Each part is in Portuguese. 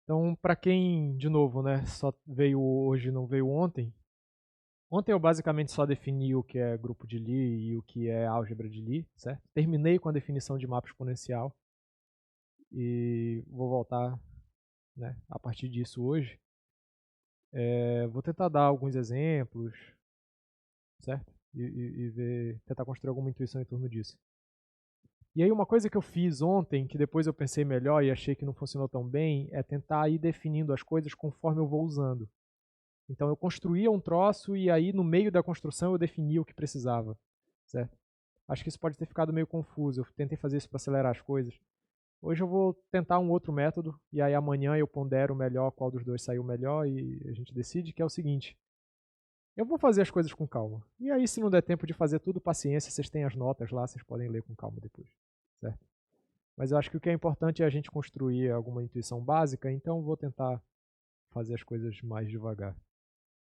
Então, para quem, de novo, né, só veio hoje, não veio ontem, ontem eu basicamente só defini o que é grupo de Lie e o que é álgebra de Lie, certo? Terminei com a definição de mapa exponencial e vou voltar, né, a partir disso hoje. Vou tentar dar alguns exemplos, certo? E tentar construir alguma intuição em torno disso. E aí uma coisa que eu fiz ontem, que depois eu pensei melhor e achei que não funcionou tão bem, é tentar ir definindo as coisas conforme eu vou usando. Então eu construía um troço e aí no meio da construção eu definia o que precisava, certo? Acho que isso pode ter ficado meio confuso, eu tentei fazer isso para acelerar as coisas. Hoje eu vou tentar um outro método e aí amanhã eu pondero melhor qual dos dois saiu melhor e a gente decide, que é o seguinte: eu vou fazer as coisas com calma. E aí se não der tempo de fazer tudo, paciência, vocês têm as notas lá, vocês podem ler com calma depois, certo? Mas eu acho que o que é importante é a gente construir alguma intuição básica, então vou tentar fazer as coisas mais devagar,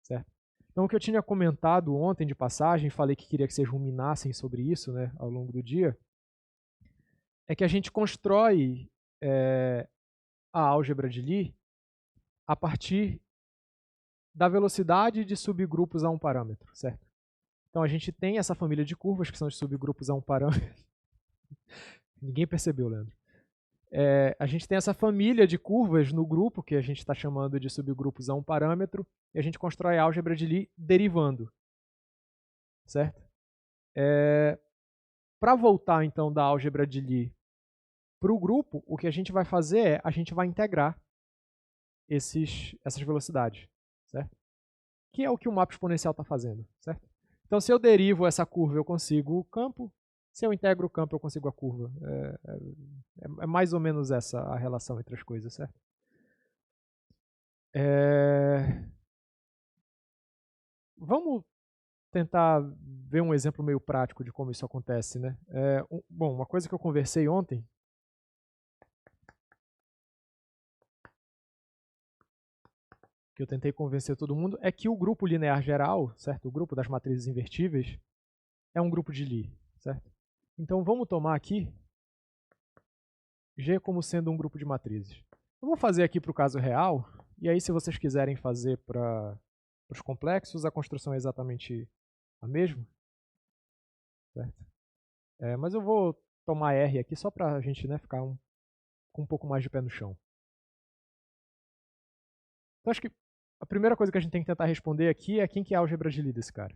certo? Então o que eu tinha comentado ontem de passagem, falei que queria que vocês ruminassem sobre isso, né, ao longo do dia, é que a gente constrói a álgebra de Lie a partir da velocidade de subgrupos a um parâmetro, certo? Então a gente tem essa família de curvas que são os subgrupos a um parâmetro. Ninguém percebeu, Leandro. A gente tem essa família de curvas no grupo, que a gente está chamando de subgrupos a um parâmetro, e a gente constrói a álgebra de Lie derivando, certo? Para voltar, então, da álgebra de Lie para o grupo, o que a gente vai fazer é, a gente vai integrar essas velocidades, certo? Que é o que o mapa exponencial está fazendo, certo? Então, se eu derivo essa curva, eu consigo o campo. Se eu integro o campo, eu consigo a curva. É mais ou menos essa a relação entre as coisas, certo? Vamos tentar ver um exemplo meio prático de como isso acontece, né? Bom, uma coisa que eu conversei ontem, que eu tentei convencer todo mundo, é que o grupo linear geral, certo? O grupo das matrizes invertíveis, é um grupo de Lie, certo? Então vamos tomar aqui G como sendo um grupo de matrizes. Eu vou fazer aqui para o caso real, e aí se vocês quiserem fazer para os complexos, a construção é exatamente a mesma, certo? Mas eu vou tomar R aqui só para a gente, né, ficar com um pouco mais de pé no chão. Então acho que a primeira coisa que a gente tem que tentar responder aqui é quem que é a álgebra de Lie desse cara.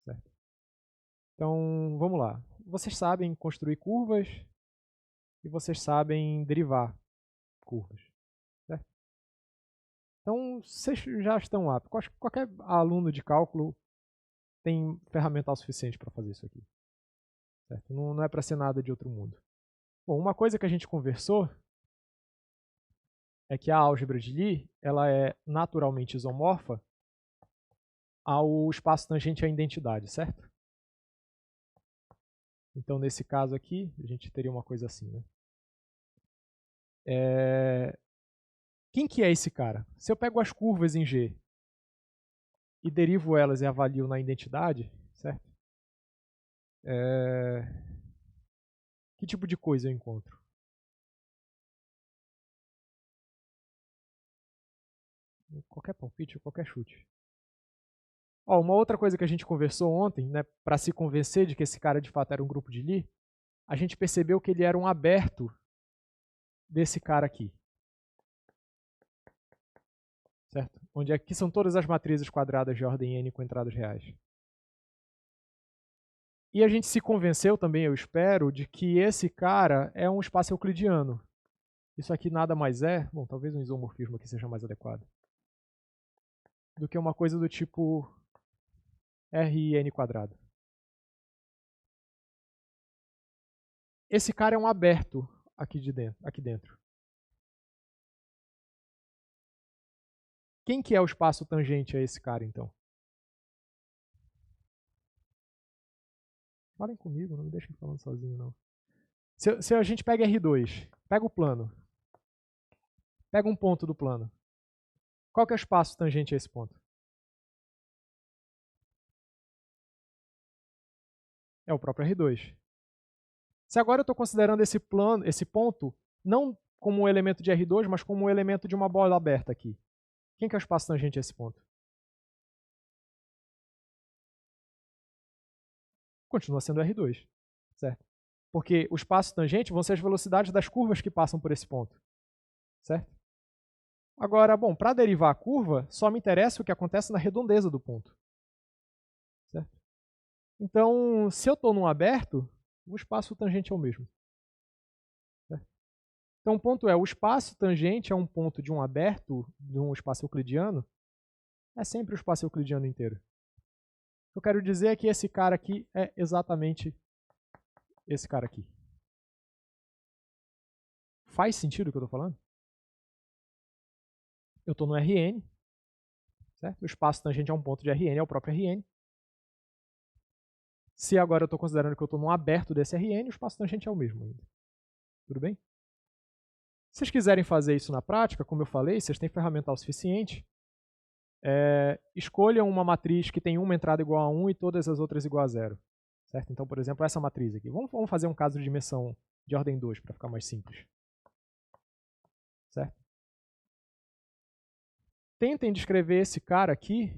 Certo? Então vamos lá. Vocês sabem construir curvas e vocês sabem derivar curvas. Certo? Então vocês já estão aptos. Qualquer aluno de cálculo tem ferramental suficiente para fazer isso aqui. Certo? Não é para ser nada de outro mundo. Bom, uma coisa que a gente conversou é que a álgebra de Lie ela é naturalmente isomorfa ao espaço tangente à identidade, certo? Então, nesse caso aqui, a gente teria uma coisa assim, né? Quem que é esse cara? Se eu pego as curvas em G e derivo elas e avalio na identidade, certo? Que tipo de coisa eu encontro? Qualquer palpite, qualquer chute. Uma outra coisa que a gente conversou ontem, né, para se convencer de que esse cara de fato era um grupo de Lie, a gente percebeu que ele era um aberto desse cara aqui. Certo? Onde aqui são todas as matrizes quadradas de ordem n com entradas reais. E a gente se convenceu também, eu espero, de que esse cara é um espaço euclidiano. Isso aqui nada mais é, bom, talvez um isomorfismo aqui seja mais adequado, do que uma coisa do tipo Rn quadrado. Esse cara é um aberto aqui dentro. Quem que é o espaço tangente a esse cara, então? Falem comigo, não me deixem falando sozinho, não. Se a gente pega R2, pega o plano, pega um ponto do plano, qual que é o espaço tangente a esse ponto? É o próprio R2. Se agora eu estou considerando esse ponto não como um elemento de R2, mas como um elemento de uma bola aberta aqui. Quem que é o espaço tangente a esse ponto? Continua sendo R2, certo? Porque o espaço tangente vão ser as velocidades das curvas que passam por esse ponto, certo? Agora, bom, para derivar a curva, só me interessa o que acontece na redondeza do ponto, certo? Então, se eu estou num aberto, o espaço tangente é o mesmo. Certo? Então, o ponto é, o espaço tangente a um ponto de um aberto, de um espaço euclidiano, é sempre o espaço euclidiano inteiro. O que eu quero dizer é que esse cara aqui é exatamente esse cara aqui. Faz sentido o que eu estou falando? Eu estou no Rn, certo? O espaço tangente a um ponto de Rn é o próprio Rn. Se agora eu estou considerando que eu estou num aberto desse Rn, o espaço tangente é o mesmo ainda. Tudo bem? Se vocês quiserem fazer isso na prática, como eu falei, vocês têm ferramental suficiente. Escolham uma matriz que tem uma entrada igual a 1 e todas as outras igual a 0. Certo? Então, por exemplo, essa matriz aqui. Vamos fazer um caso de dimensão de ordem 2 para ficar mais simples. Certo? Tentem descrever esse cara aqui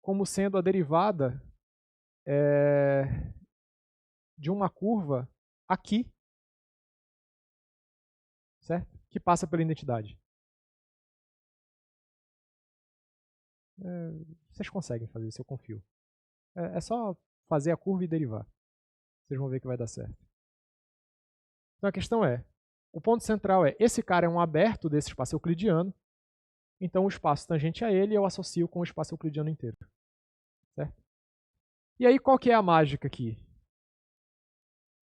como sendo a derivada de uma curva aqui, certo? Que passa pela identidade. Vocês conseguem fazer isso, eu confio. É só fazer a curva e derivar. Vocês vão ver que vai dar certo. Então a questão é, o ponto central é, esse cara é um aberto desse espaço euclidiano, então o espaço tangente a ele eu associo com o espaço euclidiano inteiro. Certo? E aí qual que é a mágica aqui?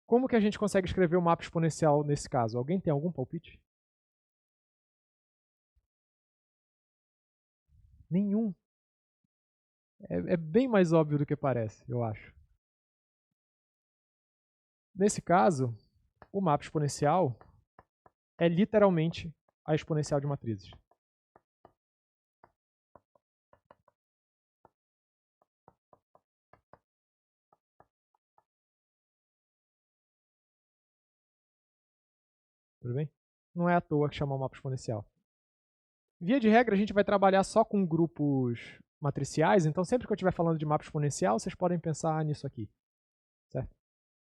Como que a gente consegue escrever o mapa exponencial nesse caso? Alguém tem algum palpite? Nenhum. É bem mais óbvio do que parece, eu acho. Nesse caso, o mapa exponencial é literalmente a exponencial de matrizes. Tudo bem? Não é à toa que chama o mapa exponencial. Via de regra, a gente vai trabalhar só com grupos matriciais, então sempre que eu estiver falando de mapa exponencial, vocês podem pensar nisso aqui. Certo?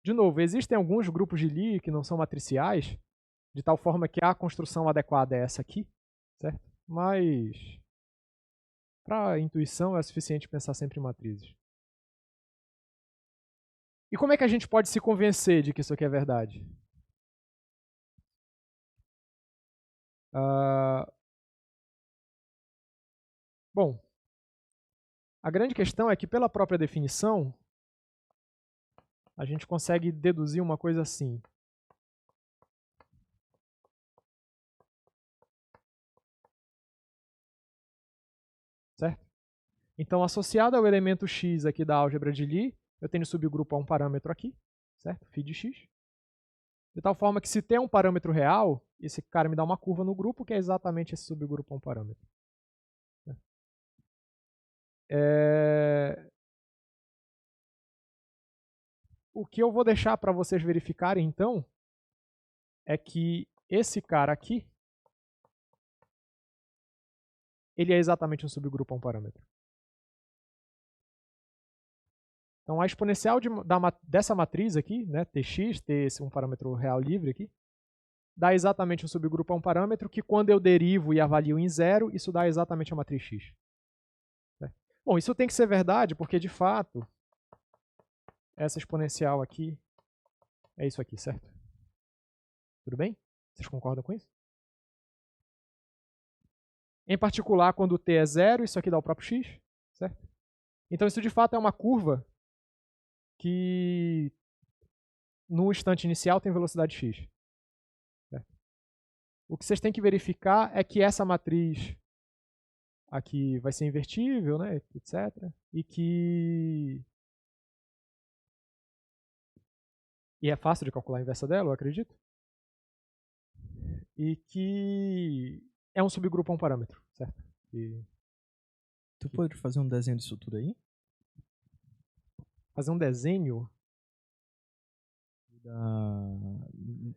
De novo, existem alguns grupos de Lie que não são matriciais, de tal forma que a construção adequada é essa aqui, certo? Mas, para a intuição, é suficiente pensar sempre em matrizes. E como é que a gente pode se convencer de que isso aqui é verdade? Bom, a grande questão é que, pela própria definição, a gente consegue deduzir uma coisa assim. Certo? Então, associado ao elemento x aqui da álgebra de Lie, eu tenho subgrupo a um parâmetro aqui, certo? Φ de x. De tal forma que se tem um parâmetro real, esse cara me dá uma curva no grupo, que é exatamente esse subgrupo a um parâmetro. O que eu vou deixar para vocês verificarem, então, é que esse cara aqui, ele é exatamente um subgrupo a um parâmetro. Então, a exponencial dessa matriz aqui, né, tx, ter um parâmetro real livre aqui, dá exatamente um subgrupo a um parâmetro que, quando eu derivo e avalio em zero, isso dá exatamente a matriz x. Bom, isso tem que ser verdade, porque, de fato, essa exponencial aqui é isso aqui, certo? Tudo bem? Vocês concordam com isso? Em particular, quando t é zero, isso aqui dá o próprio x, certo? Então, isso, de fato, é uma curva que, no instante inicial, tem velocidade x. Certo? O que vocês têm que verificar é que essa matriz aqui vai ser invertível, né, etc. E é fácil de calcular a inversa dela, eu acredito. E que é um subgrupo a um parâmetro, certo? Tu pode fazer um desenho disso tudo aí? Fazer um desenho?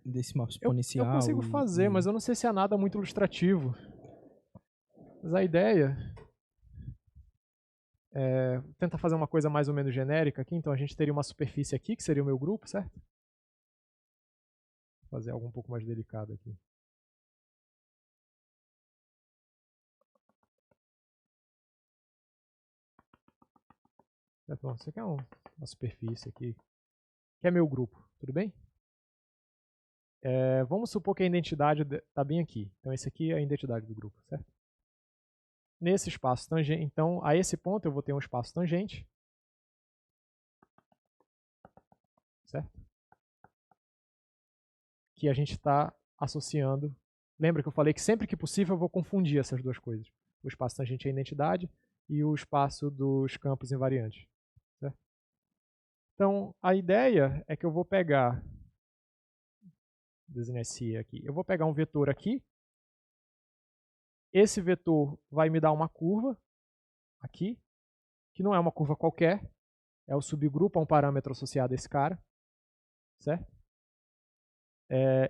desse mapa Eu exponencial. consigo fazer, mas eu não sei se é nada muito ilustrativo. Mas a ideia é tentar fazer uma coisa mais ou menos genérica aqui. Então a gente teria uma superfície aqui, que seria o meu grupo, certo? Vou fazer algo um pouco mais delicado aqui. Bom, isso aqui é uma superfície aqui, que é meu grupo, tudo bem? Vamos supor que a identidade está bem aqui. Então esse aqui é a identidade do grupo, certo? Nesse espaço tangente, então a esse ponto eu vou ter um espaço tangente, certo? Que a gente está associando. Lembra que eu falei que sempre que possível eu vou confundir essas duas coisas. O espaço tangente é a identidade e o espaço dos campos invariantes. Certo? Então, a ideia é que eu vou pegar, desenhar esse aqui, eu vou pegar um vetor aqui, esse vetor vai me dar uma curva aqui, que não é uma curva qualquer, é o subgrupo a um parâmetro associado a esse cara, certo?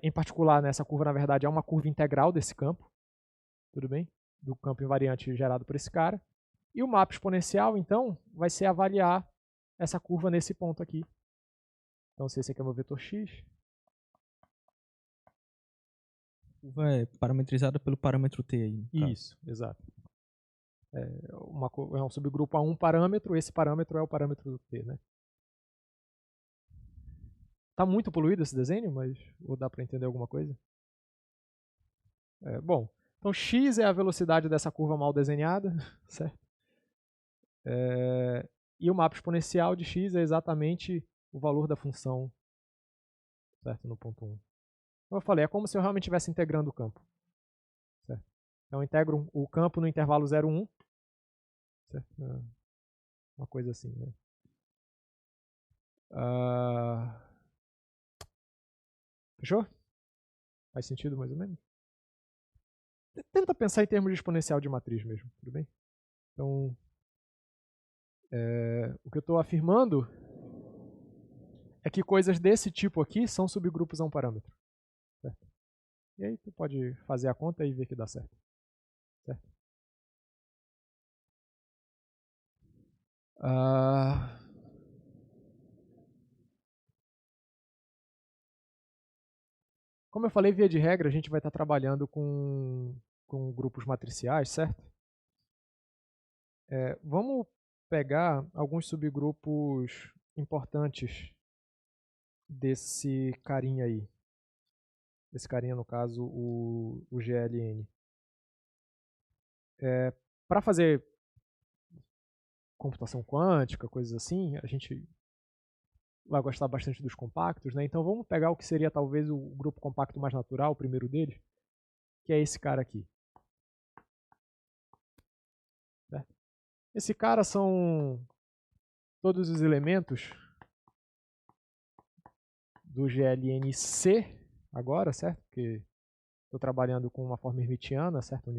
Em particular, nessa curva, na verdade, é uma curva integral desse campo, tudo bem? Do campo invariante gerado por esse cara. E o mapa exponencial, então, vai ser avaliar essa curva nesse ponto aqui. Então, se esse aqui é o meu vetor x. A curva é parametrizada pelo parâmetro t aí. Isso, exato. É um subgrupo a um parâmetro, esse parâmetro é o parâmetro do t, né? Tá muito poluído esse desenho, mas ou dá para entender alguma coisa? Bom, então x é a velocidade dessa curva mal desenhada, certo? E o mapa exponencial de x é exatamente o valor da função, certo? No ponto 1. Como eu falei, é como se eu realmente estivesse integrando o campo. Certo? Então eu integro o campo no intervalo 0, 1. Certo? Uma coisa assim, né? Fechou? Faz sentido mais ou menos? Tenta pensar em termos de exponencial de matriz mesmo, tudo bem? Então, o que eu estou afirmando é que coisas desse tipo aqui são subgrupos a um parâmetro. Certo? E aí tu pode fazer a conta e ver que dá certo. Certo? Como eu falei, via de regra, a gente vai estar trabalhando com grupos matriciais, certo? Vamos pegar alguns subgrupos importantes desse carinha aí. Esse carinha, no caso, o GLN. Para fazer computação quântica, coisas assim, a gente vai gostar bastante dos compactos, né? Então vamos pegar o que seria talvez o grupo compacto mais natural, o primeiro deles, que é esse cara aqui. Certo? Esse cara são todos os elementos do GLNC agora, certo? Porque estou trabalhando com uma forma hermitiana, certo?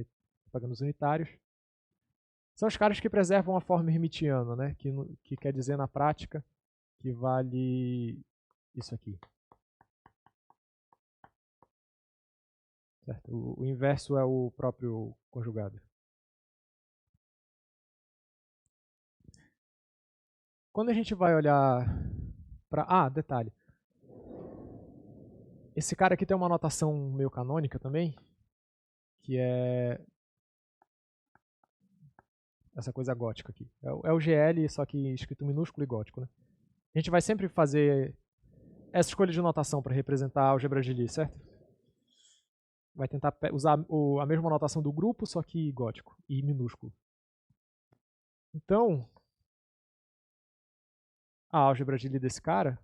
Pegando os unitários. São os caras que preservam a forma hermitiana, né? Que quer dizer na prática que vale isso aqui. Certo? O inverso é o próprio conjugado. Quando a gente vai olhar para... detalhe. Esse cara aqui tem uma notação meio canônica também, que é essa coisa gótica aqui. É o GL, só que escrito minúsculo e gótico, né? A gente vai sempre fazer essa escolha de notação para representar a álgebra de Lie, certo? Vai tentar usar a mesma notação do grupo, só que gótico e minúsculo. Então, a álgebra de Lie desse cara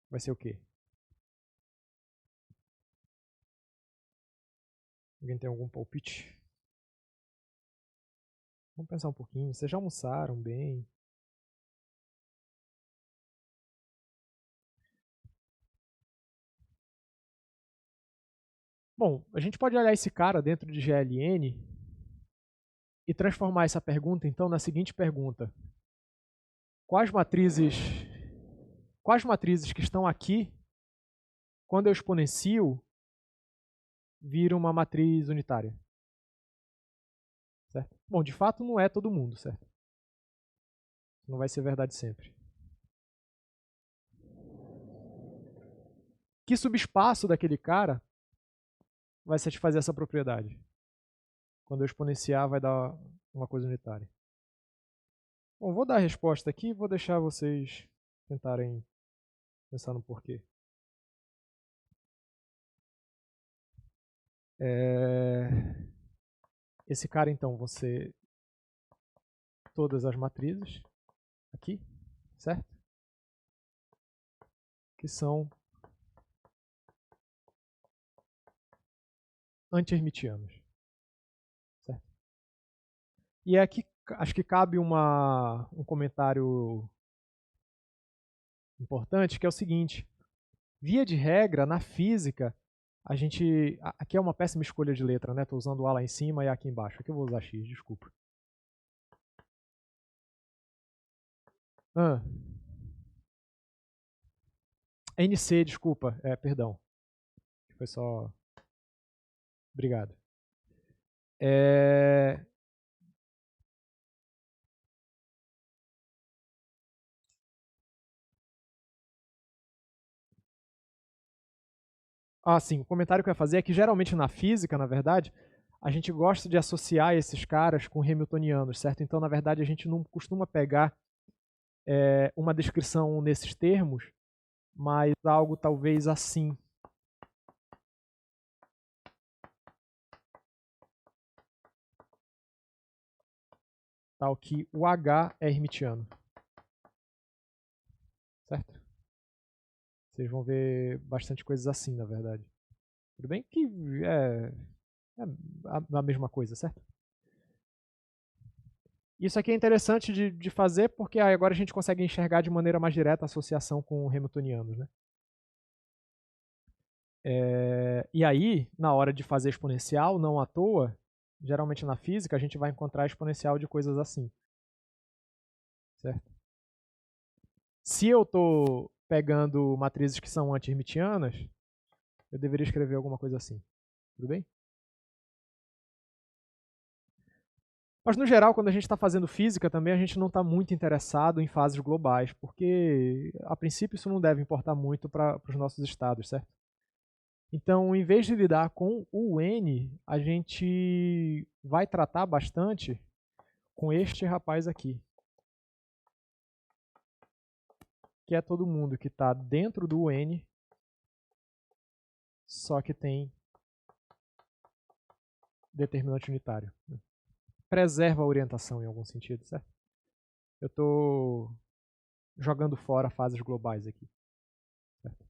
vai ser o quê? Alguém tem algum palpite? Vamos pensar um pouquinho. Vocês já almoçaram bem? Bom, a gente pode olhar esse cara dentro de GLN e transformar essa pergunta, então, na seguinte pergunta. Quais matrizes quais matrizes que estão aqui, quando eu exponencio, vira uma matriz unitária. Certo? Bom, de fato não é todo mundo, certo? Não vai ser verdade sempre. Que subespaço daquele cara vai satisfazer essa propriedade? Quando eu exponenciar, vai dar uma coisa unitária. Bom, vou dar a resposta aqui e vou deixar vocês tentarem pensar no porquê. Esse cara, então, vão ser todas as matrizes aqui, certo? Que são anti-hermitianos. Certo? E aqui acho que cabe um comentário importante, que é o seguinte: via de regra, na física, a gente... Aqui é uma péssima escolha de letra, né? Estou usando o A lá em cima e A aqui embaixo. Aqui eu vou usar X, desculpa. NC, desculpa. Perdão. Foi só... Obrigado. Sim, o comentário que eu ia fazer é que geralmente na física, na verdade, a gente gosta de associar esses caras com hamiltonianos, certo? Então, na verdade, a gente não costuma pegar uma descrição nesses termos, mas algo talvez assim. Tal que o H é hermitiano. Certo? Vocês vão ver bastante coisas assim, na verdade. Tudo bem que é a mesma coisa, certo? Isso aqui é interessante de fazer porque agora a gente consegue enxergar de maneira mais direta a associação com hamiltonianos, né? E aí, na hora de fazer exponencial, não à toa, geralmente na física a gente vai encontrar exponencial de coisas assim. Certo? Se eu estou pegando matrizes que são anti-hermitianas, eu deveria escrever alguma coisa assim. Tudo bem? Mas, no geral, quando a gente está fazendo física também, a gente não está muito interessado em fases globais, porque, a princípio, isso não deve importar muito para os nossos estados, certo? Então, em vez de lidar com o N, a gente vai tratar bastante com este rapaz aqui, que é todo mundo que está dentro do N, só que tem determinante unitário. Preserva a orientação em algum sentido, certo? Eu estou jogando fora fases globais aqui. Certo?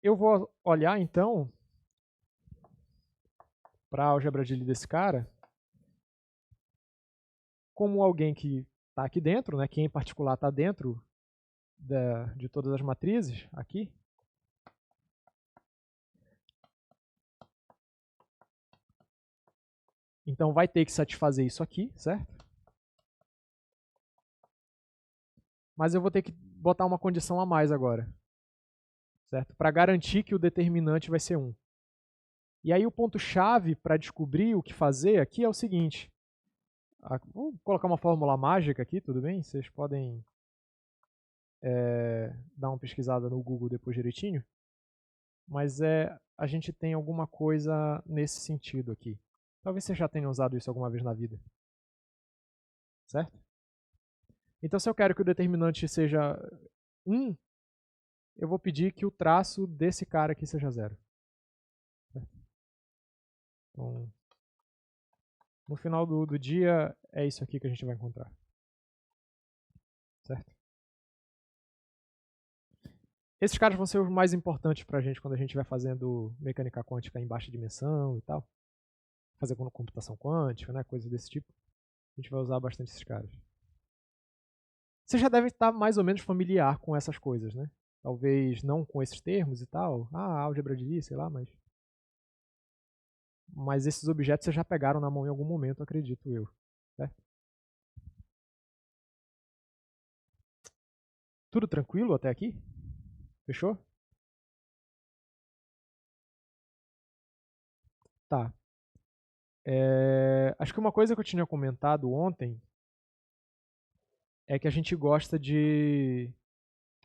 Eu vou olhar, então, para a álgebra de Lie desse cara como alguém que está aqui dentro, né, que em particular está dentro de todas as matrizes, aqui. Então vai ter que satisfazer isso aqui, certo? Mas eu vou ter que botar uma condição a mais agora, certo? Para garantir que o determinante vai ser 1. E aí o ponto-chave para descobrir o que fazer aqui é o seguinte. Vou colocar uma fórmula mágica aqui, tudo bem? Vocês podem dar uma pesquisada no Google depois direitinho. Mas a gente tem alguma coisa nesse sentido aqui. Talvez você já tenha usado isso alguma vez na vida. Certo? Então, se eu quero que o determinante seja 1, eu vou pedir que o traço desse cara aqui seja 0. Então, no final do dia, é isso aqui que a gente vai encontrar. Certo? Esses caras vão ser os mais importantes para a gente quando a gente estiver fazendo mecânica quântica em baixa dimensão e tal. Fazer computação quântica, né? Coisas desse tipo. A gente vai usar bastante esses caras. Você já deve estar mais ou menos familiar com essas coisas, né? Talvez não com esses termos e tal. Álgebra de Lie, sei lá, mas esses objetos vocês já pegaram na mão em algum momento, acredito eu. Certo? Tudo tranquilo até aqui? Fechou? Tá. Acho que uma coisa que eu tinha comentado ontem é que a gente gosta de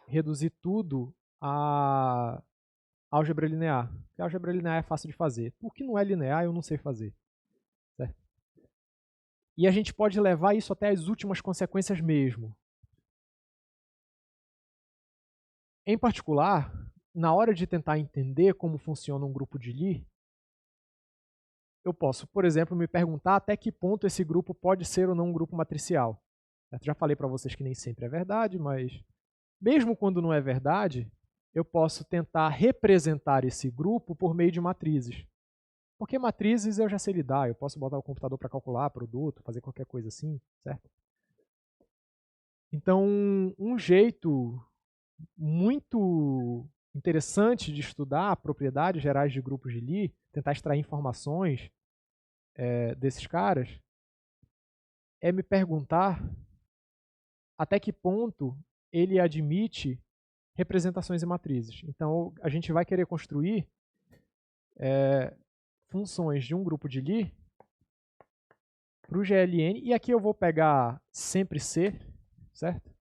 reduzir tudo a álgebra linear. Porque a álgebra linear é fácil de fazer. O que não é linear eu não sei fazer. Certo? E a gente pode levar isso até as últimas consequências mesmo. Em particular, na hora de tentar entender como funciona um grupo de Lie, eu posso, por exemplo, me perguntar até que ponto esse grupo pode ser ou não um grupo matricial. Eu já falei para vocês que nem sempre é verdade, mas mesmo quando não é verdade, eu posso tentar representar esse grupo por meio de matrizes. Porque matrizes eu já sei lidar, eu posso botar o computador para calcular produto, fazer qualquer coisa assim, certo? Então, um jeito muito interessante de estudar propriedades gerais de grupos de Lie, tentar extrair informações desses caras, é me perguntar até que ponto ele admite representações em matrizes. Então, a gente vai querer construir funções de um grupo de Lie para o GLN, e aqui eu vou pegar sempre C, certo?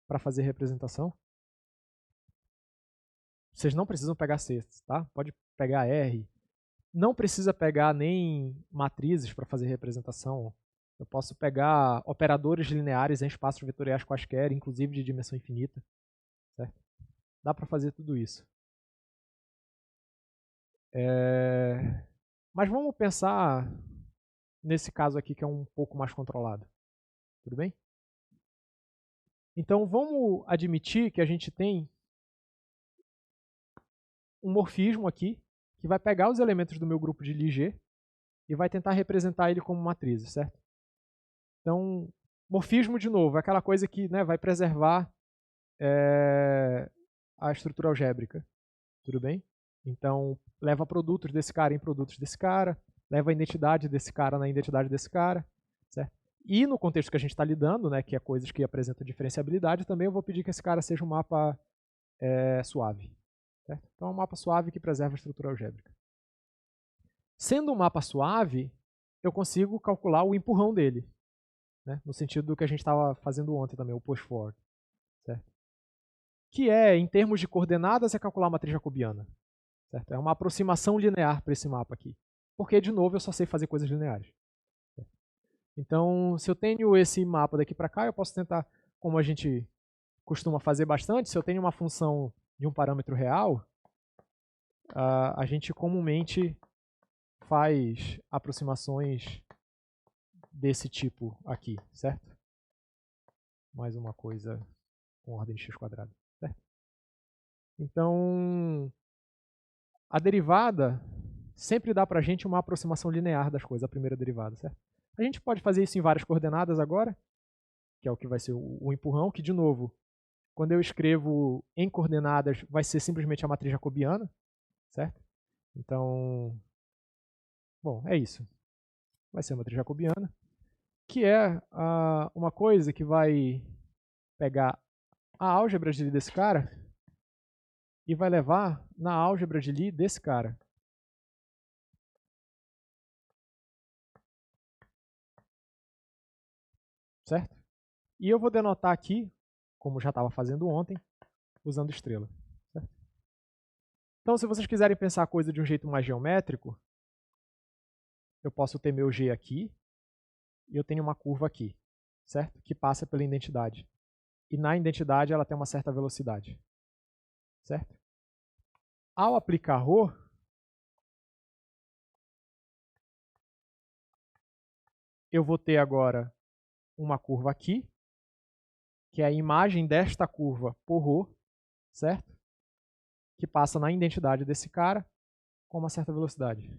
Para fazer representação. Vocês não precisam pegar C, tá? Pode pegar R. Não precisa pegar nem matrizes para fazer representação. Eu posso pegar operadores lineares em espaços vetoriais quaisquer, inclusive de dimensão infinita. Certo? Dá para fazer tudo isso. Mas vamos pensar nesse caso aqui que é um pouco mais controlado. Tudo bem? Então vamos admitir que a gente tem um morfismo aqui que vai pegar os elementos do meu grupo de Lie G e vai tentar representar ele como matrizes, certo? Então, morfismo, de novo, é aquela coisa que, né, vai preservar a estrutura algébrica. Tudo bem? Então, leva produtos desse cara em produtos desse cara, leva a identidade desse cara na identidade desse cara, certo? E no contexto que a gente está lidando, né, que é coisas que apresentam diferenciabilidade, também eu vou pedir que esse cara seja um mapa suave. Certo? Então é um mapa suave que preserva a estrutura algébrica. Sendo um mapa suave, eu consigo calcular o empurrão dele, né? No sentido do que a gente estava fazendo ontem também, o push forward. Certo? Que é, em termos de coordenadas, é calcular a matriz jacobiana. Certo? É uma aproximação linear para esse mapa aqui. Porque, de novo, eu só sei fazer coisas lineares. Certo? Então, se eu tenho esse mapa daqui para cá, eu posso tentar, como a gente costuma fazer bastante, se eu tenho uma função de um parâmetro real, a gente comumente faz aproximações desse tipo aqui, certo? Mais uma coisa com ordem de x², certo? Então, a derivada sempre dá pra gente uma aproximação linear das coisas, a primeira derivada, certo? A gente pode fazer isso em várias coordenadas agora, que é o que vai ser o empurrão, que, de novo, quando eu escrevo em coordenadas, vai ser simplesmente a matriz jacobiana, certo? Então, bom, é isso. Vai ser a matriz jacobiana, que é uma coisa que vai pegar a álgebra de Lie desse cara e vai levar na álgebra de Lie desse cara. Certo? E eu vou denotar aqui, como já estava fazendo ontem, usando estrela. Certo? Então, se vocês quiserem pensar a coisa de um jeito mais geométrico, eu posso ter meu G aqui e eu tenho uma curva aqui, certo? Que passa pela identidade. E na identidade ela tem uma certa velocidade. Certo? Ao aplicar ρ, eu vou ter agora uma curva aqui, que é a imagem desta curva por ρ, certo? Que passa na identidade desse cara com uma certa velocidade.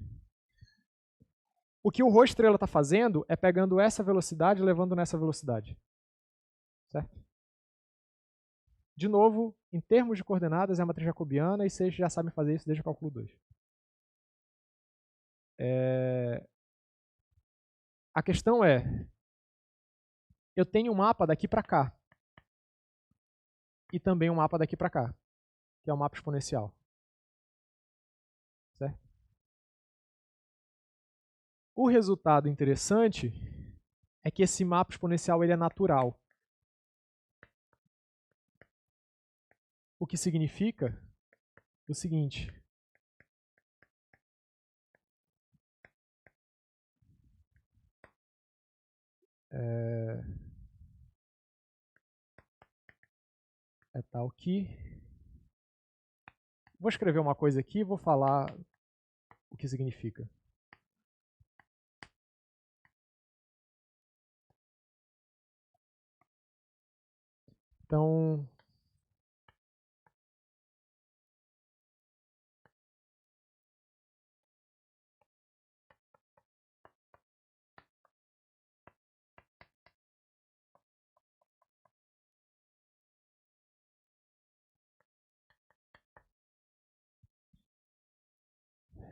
O que o ρ estrela está fazendo é pegando essa velocidade e levando nessa velocidade. Certo? De novo, em termos de coordenadas, é a matriz jacobiana e vocês já sabem fazer isso desde o cálculo 2. A questão é, eu tenho um mapa daqui para cá. e também um mapa daqui para cá, que é o mapa exponencial. Certo? O resultado interessante é que esse mapa exponencial ele é natural. O que significa o seguinte. É tal que... Vou escrever uma coisa aqui e vou falar o que significa. Então,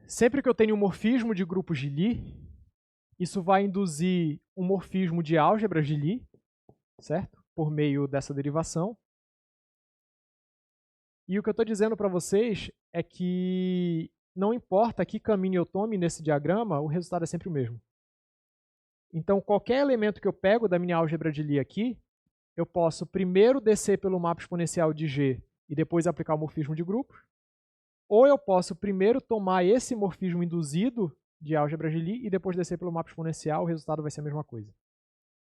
sempre que eu tenho um morfismo de grupos de Lie, isso vai induzir um morfismo de álgebras de Lie, certo? Por meio dessa derivação. E o que eu estou dizendo para vocês é que não importa que caminho eu tome nesse diagrama, o resultado é sempre o mesmo. Então, qualquer elemento que eu pego da minha álgebra de Lie aqui, eu posso primeiro descer pelo mapa exponencial de G e depois aplicar o morfismo de grupos, ou eu posso primeiro tomar esse morfismo induzido de álgebra de Lie e depois descer pelo mapa exponencial, o resultado vai ser a mesma coisa.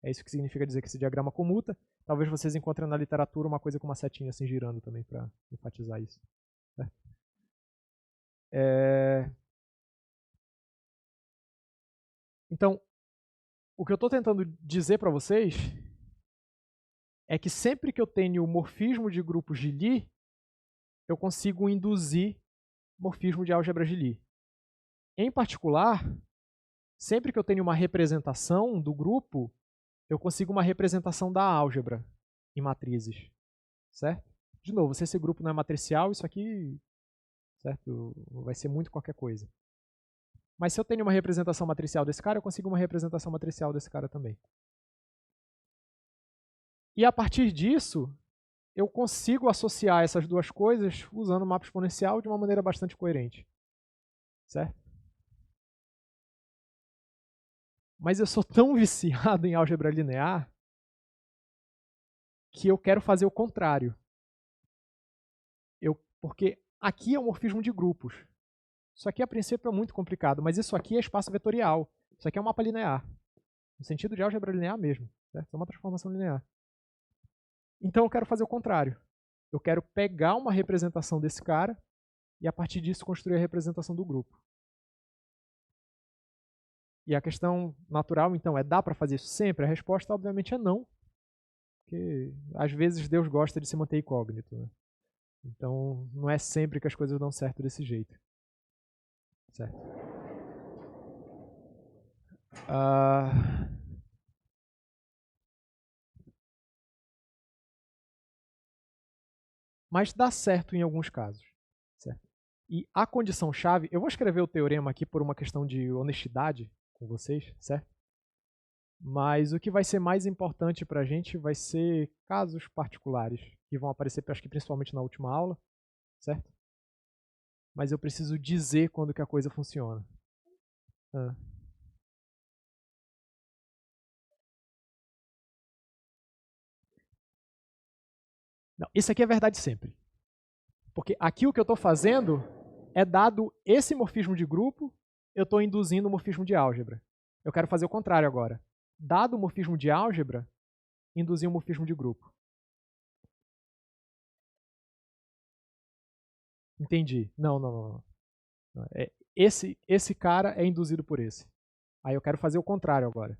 É isso que significa dizer que esse diagrama comuta. Talvez vocês encontrem na literatura uma coisa com uma setinha assim girando também para enfatizar isso. Então, o que eu estou tentando dizer para vocês é que sempre que eu tenho morfismo de grupos de Lie, eu consigo induzir morfismo de álgebra de Lie. Em particular, sempre que eu tenho uma representação do grupo, eu consigo uma representação da álgebra em matrizes, certo? De novo, se esse grupo não é matricial, isso aqui, certo, vai ser muito qualquer coisa. Mas se eu tenho uma representação matricial desse cara, eu consigo uma representação matricial desse cara também. E a partir disso, eu consigo associar essas duas coisas usando o mapa exponencial de uma maneira bastante coerente, certo? Mas eu sou tão viciado em álgebra linear que eu quero fazer o contrário. Porque aqui é um morfismo de grupos. Isso aqui, a princípio, é muito complicado, mas isso aqui é espaço vetorial. Isso aqui é um mapa linear. No sentido de álgebra linear mesmo. Certo? É uma transformação linear. Então eu quero fazer o contrário. Eu quero pegar uma representação desse cara e, a partir disso, construir a representação do grupo. E a questão natural, então, é: dá para fazer isso sempre? A resposta, obviamente, é não. Porque, às vezes, Deus gosta de se manter incógnito. Né? Então, não é sempre que as coisas dão certo desse jeito. Certo? Mas dá certo em alguns casos. Certo? E a condição-chave... Eu vou escrever o teorema aqui por uma questão de honestidade com vocês, certo? Mas o que vai ser mais importante para a gente vai ser casos particulares, que vão aparecer, acho que principalmente na última aula, certo? Mas eu preciso dizer quando que a coisa funciona. Não, isso aqui é verdade sempre. Porque aqui o que eu estou fazendo é, dado esse morfismo de grupo, eu estou induzindo o morfismo de álgebra. Eu quero fazer o contrário agora. Dado o morfismo de álgebra, induzir um morfismo de grupo. Entendi. Não. Esse cara é induzido por esse. Aí eu quero fazer o contrário agora.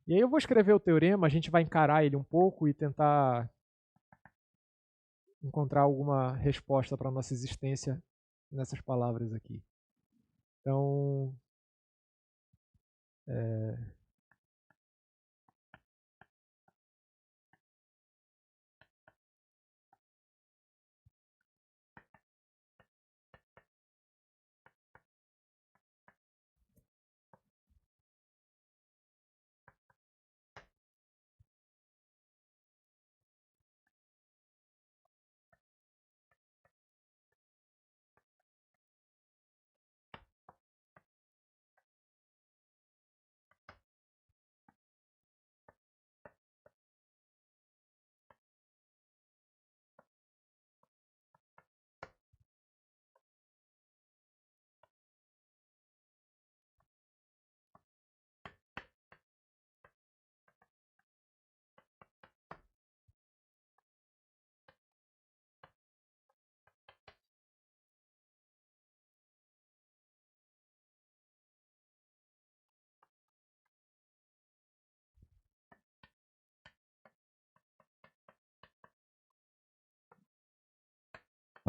E aí eu vou escrever o teorema, a gente vai encarar ele um pouco e tentar encontrar alguma resposta para a nossa existência nessas palavras aqui. Então,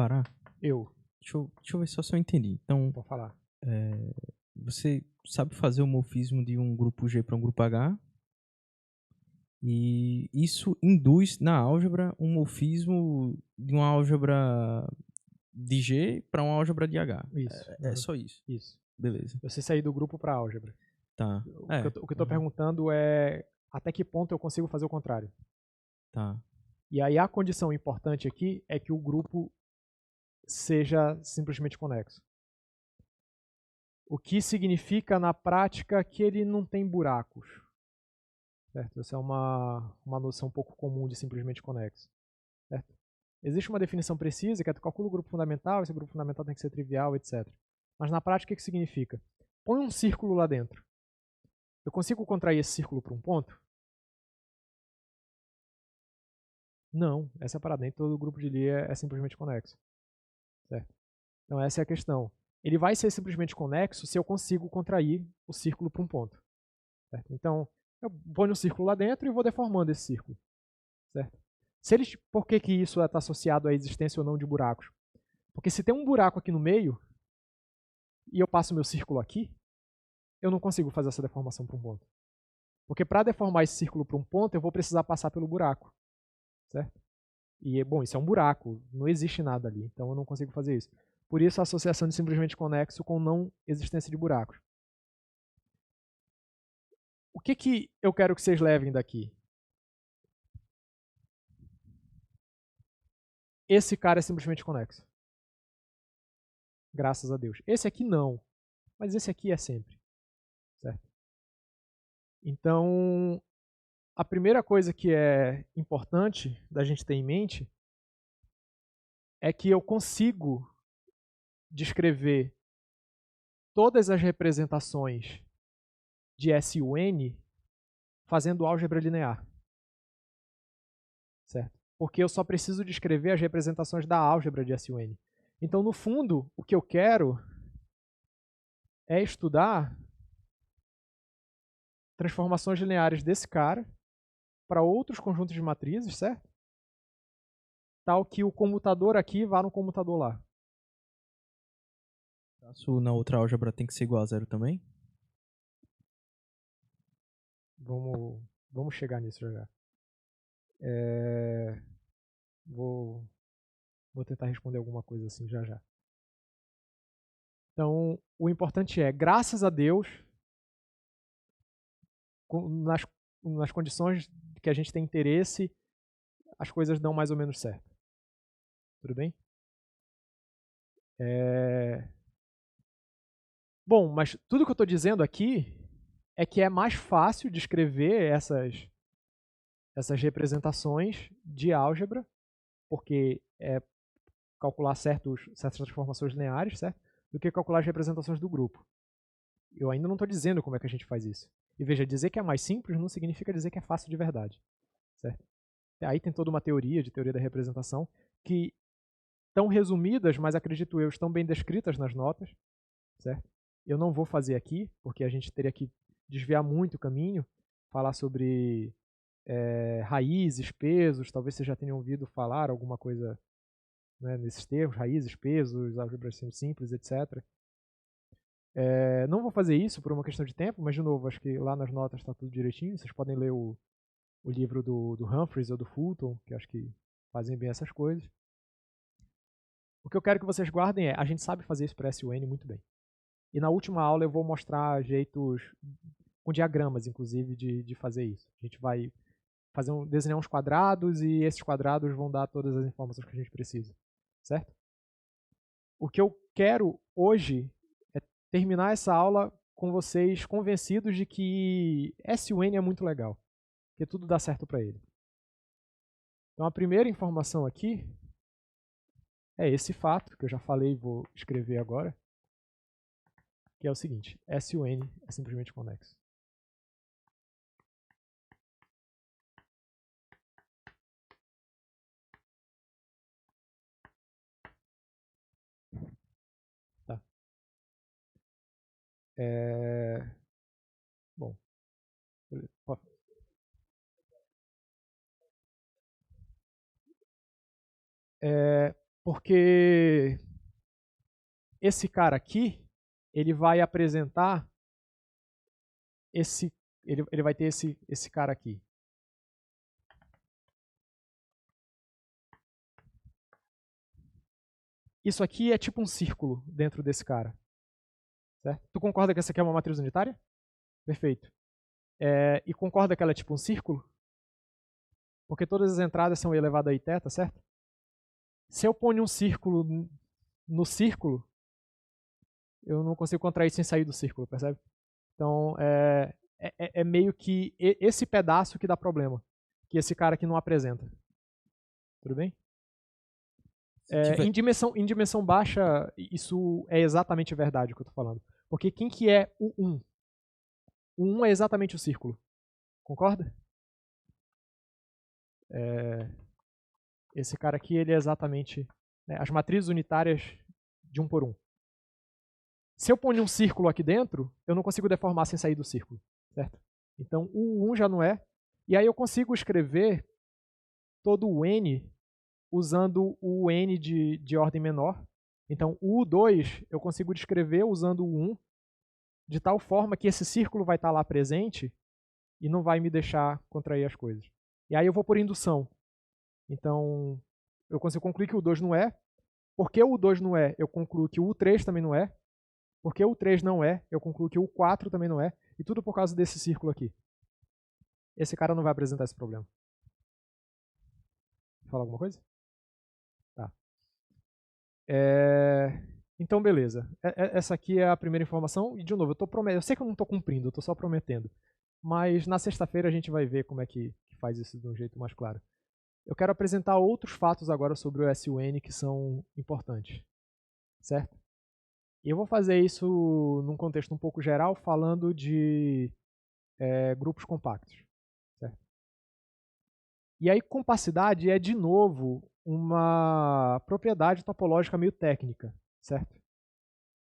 parar? Eu, Deixa eu ver só se eu entendi. Então, vou falar. você sabe fazer o morfismo de um grupo G para um grupo H, e isso induz na álgebra um morfismo de uma álgebra de G para uma álgebra de H. Isso. É só isso. Isso. Beleza. Eu sei sair do grupo para álgebra. Tá. O que eu tô perguntando é até que ponto eu consigo fazer o contrário. Tá. E aí a condição importante aqui é que o grupo seja simplesmente conexo. O que significa na prática que ele não tem buracos. Certo? Essa é uma noção um pouco comum de simplesmente conexo. Certo? Existe uma definição precisa, que é tu calcula o grupo fundamental, esse grupo fundamental tem que ser trivial, etc. Mas na prática o que significa? Põe um círculo lá dentro. Eu consigo contrair esse círculo para um ponto? Não, essa é a parada. Nem todo grupo de Lie é simplesmente conexo. Certo? Então essa é a questão. Ele vai ser simplesmente conexo se eu consigo contrair o círculo para um ponto. Certo? Então, eu ponho um círculo lá dentro e vou deformando esse círculo. Certo? Por que isso está associado à existência ou não de buracos? Porque se tem um buraco aqui no meio e eu passo meu círculo aqui, eu não consigo fazer essa deformação para um ponto. Porque para deformar esse círculo para um ponto, eu vou precisar passar pelo buraco. Certo? E, bom, isso é um buraco, não existe nada ali, então eu não consigo fazer isso. Por isso a associação de simplesmente conexo com não existência de buracos. O que eu quero que vocês levem daqui? Esse cara é simplesmente conexo. Graças a Deus. Esse aqui não, mas esse aqui é sempre. Certo? Então, a primeira coisa que é importante da gente ter em mente é que eu consigo descrever todas as representações de SUN fazendo álgebra linear. Certo? Porque eu só preciso descrever as representações da álgebra de SUN. Então, no fundo, o que eu quero é estudar transformações lineares desse cara para outros conjuntos de matrizes, certo? Tal que o comutador aqui vá no comutador lá. Traço na outra álgebra tem que ser igual a zero também? Vamos chegar nisso já. Vou tentar responder alguma coisa assim já já. Então, o importante é, graças a Deus, nas condições que a gente tem interesse, as coisas dão mais ou menos certo. Tudo bem? Bom, mas tudo que eu estou dizendo aqui é que é mais fácil descrever essas representações de álgebra, porque é calcular certas transformações lineares, certo? Do que calcular as representações do grupo. Eu ainda não estou dizendo como é que a gente faz isso. E veja, dizer que é mais simples não significa dizer que é fácil de verdade. Certo? Aí tem toda uma teoria da representação, que estão resumidas, mas acredito eu, estão bem descritas nas notas. Certo? Eu não vou fazer aqui, porque a gente teria que desviar muito o caminho, falar sobre raízes, pesos, talvez vocês já tenham ouvido falar alguma coisa, né, nesses termos, raízes, pesos, álgebra simples, etc. Não vou fazer isso por uma questão de tempo, mas de novo, acho que lá nas notas está tudo direitinho. Vocês podem ler o livro do Humphreys ou do Fulton, que acho que fazem bem essas coisas. O que eu quero que vocês guardem é, a gente sabe fazer isso para SUN muito bem. E na última aula eu vou mostrar jeitos, com diagramas inclusive, de fazer isso. A gente vai desenhar uns quadrados e esses quadrados vão dar todas as informações que a gente precisa. Certo? O que eu quero hoje é terminar essa aula com vocês convencidos de que SUN é muito legal, que tudo dá certo para ele. Então a primeira informação aqui é esse fato, que eu já falei e vou escrever agora, que é o seguinte: SUN é simplesmente conexo. Tá. Bom. Porque esse cara aqui, ele vai apresentar ele vai ter esse cara aqui. Isso aqui é tipo um círculo dentro desse cara. Certo? Tu concorda que essa aqui é uma matriz unitária? Perfeito. E concorda que ela é tipo um círculo? Porque todas as entradas são elevado a i θ, certo? Se eu ponho um círculo no círculo, eu não consigo contrair sem sair do círculo, percebe? Então, é meio que esse pedaço que dá problema, que esse cara aqui não apresenta. Tudo bem? Em dimensão baixa, isso é exatamente verdade o que eu estou falando. Porque quem que é o 1? O 1 é exatamente o círculo. Concorda? Esse cara aqui, ele é exatamente as matrizes unitárias de 1 por 1. Se eu ponho um círculo aqui dentro, eu não consigo deformar sem sair do círculo, certo? Então, o 1 já não é. E aí eu consigo escrever todo o n usando o n de ordem menor. Então, o 2 eu consigo descrever usando o 1, de tal forma que esse círculo vai estar lá presente e não vai me deixar contrair as coisas. E aí eu vou por indução. Então, eu consigo concluir que o 2 não é. Porque o 2 não é, eu concluo que o 3 também não é. Porque o 3 não é, eu concluo que o 4 também não é. E tudo por causa desse círculo aqui. Esse cara não vai apresentar esse problema. Fala alguma coisa? Tá. Então, beleza. Essa aqui é a primeira informação. E, de novo, eu sei que eu não estou cumprindo, eu estou só prometendo. Mas na sexta-feira a gente vai ver como é que faz isso de um jeito mais claro. Eu quero apresentar outros fatos agora sobre o SUN que são importantes. Certo? E eu vou fazer isso num contexto um pouco geral, falando de grupos compactos. Certo? E aí, compacidade é, de novo, uma propriedade topológica meio técnica, certo?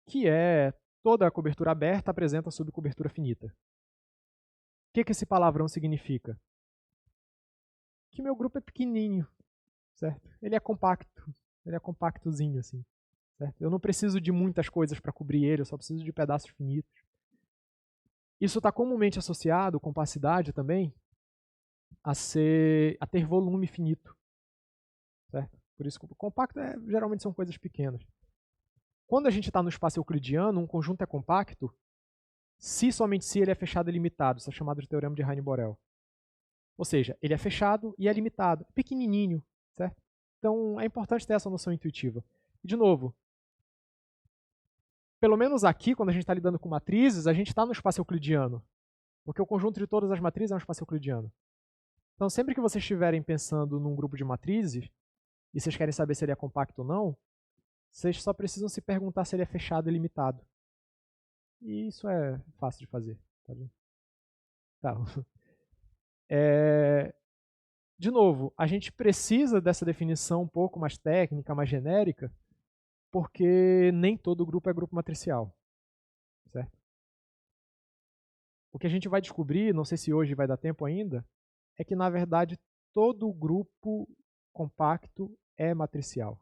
Que é toda a cobertura aberta apresenta subcobertura finita. O que esse palavrão significa? Que meu grupo é pequenininho, certo? Ele é compactozinho, assim. Certo? Eu não preciso de muitas coisas para cobrir ele, eu só preciso de pedaços finitos. Isso está comumente associado, compacidade também, a ter volume finito. Certo? Por isso que compacto geralmente são coisas pequenas. Quando a gente está no espaço euclidiano, um conjunto é compacto se somente se ele é fechado e limitado. Isso é chamado de teorema de Heine-Borel. Ou seja, ele é fechado e é limitado, pequenininho, certo? Então é importante ter essa noção intuitiva. E, de novo, pelo menos aqui, quando a gente está lidando com matrizes, a gente está no espaço euclidiano, porque o conjunto de todas as matrizes é um espaço euclidiano. Então, sempre que vocês estiverem pensando num grupo de matrizes, e vocês querem saber se ele é compacto ou não, vocês só precisam se perguntar se ele é fechado e limitado. E isso é fácil de fazer. Tá. De novo, a gente precisa dessa definição um pouco mais técnica, mais genérica, porque nem todo grupo é grupo matricial. Certo? O que a gente vai descobrir, não sei se hoje vai dar tempo ainda, é que, na verdade, todo grupo compacto é matricial.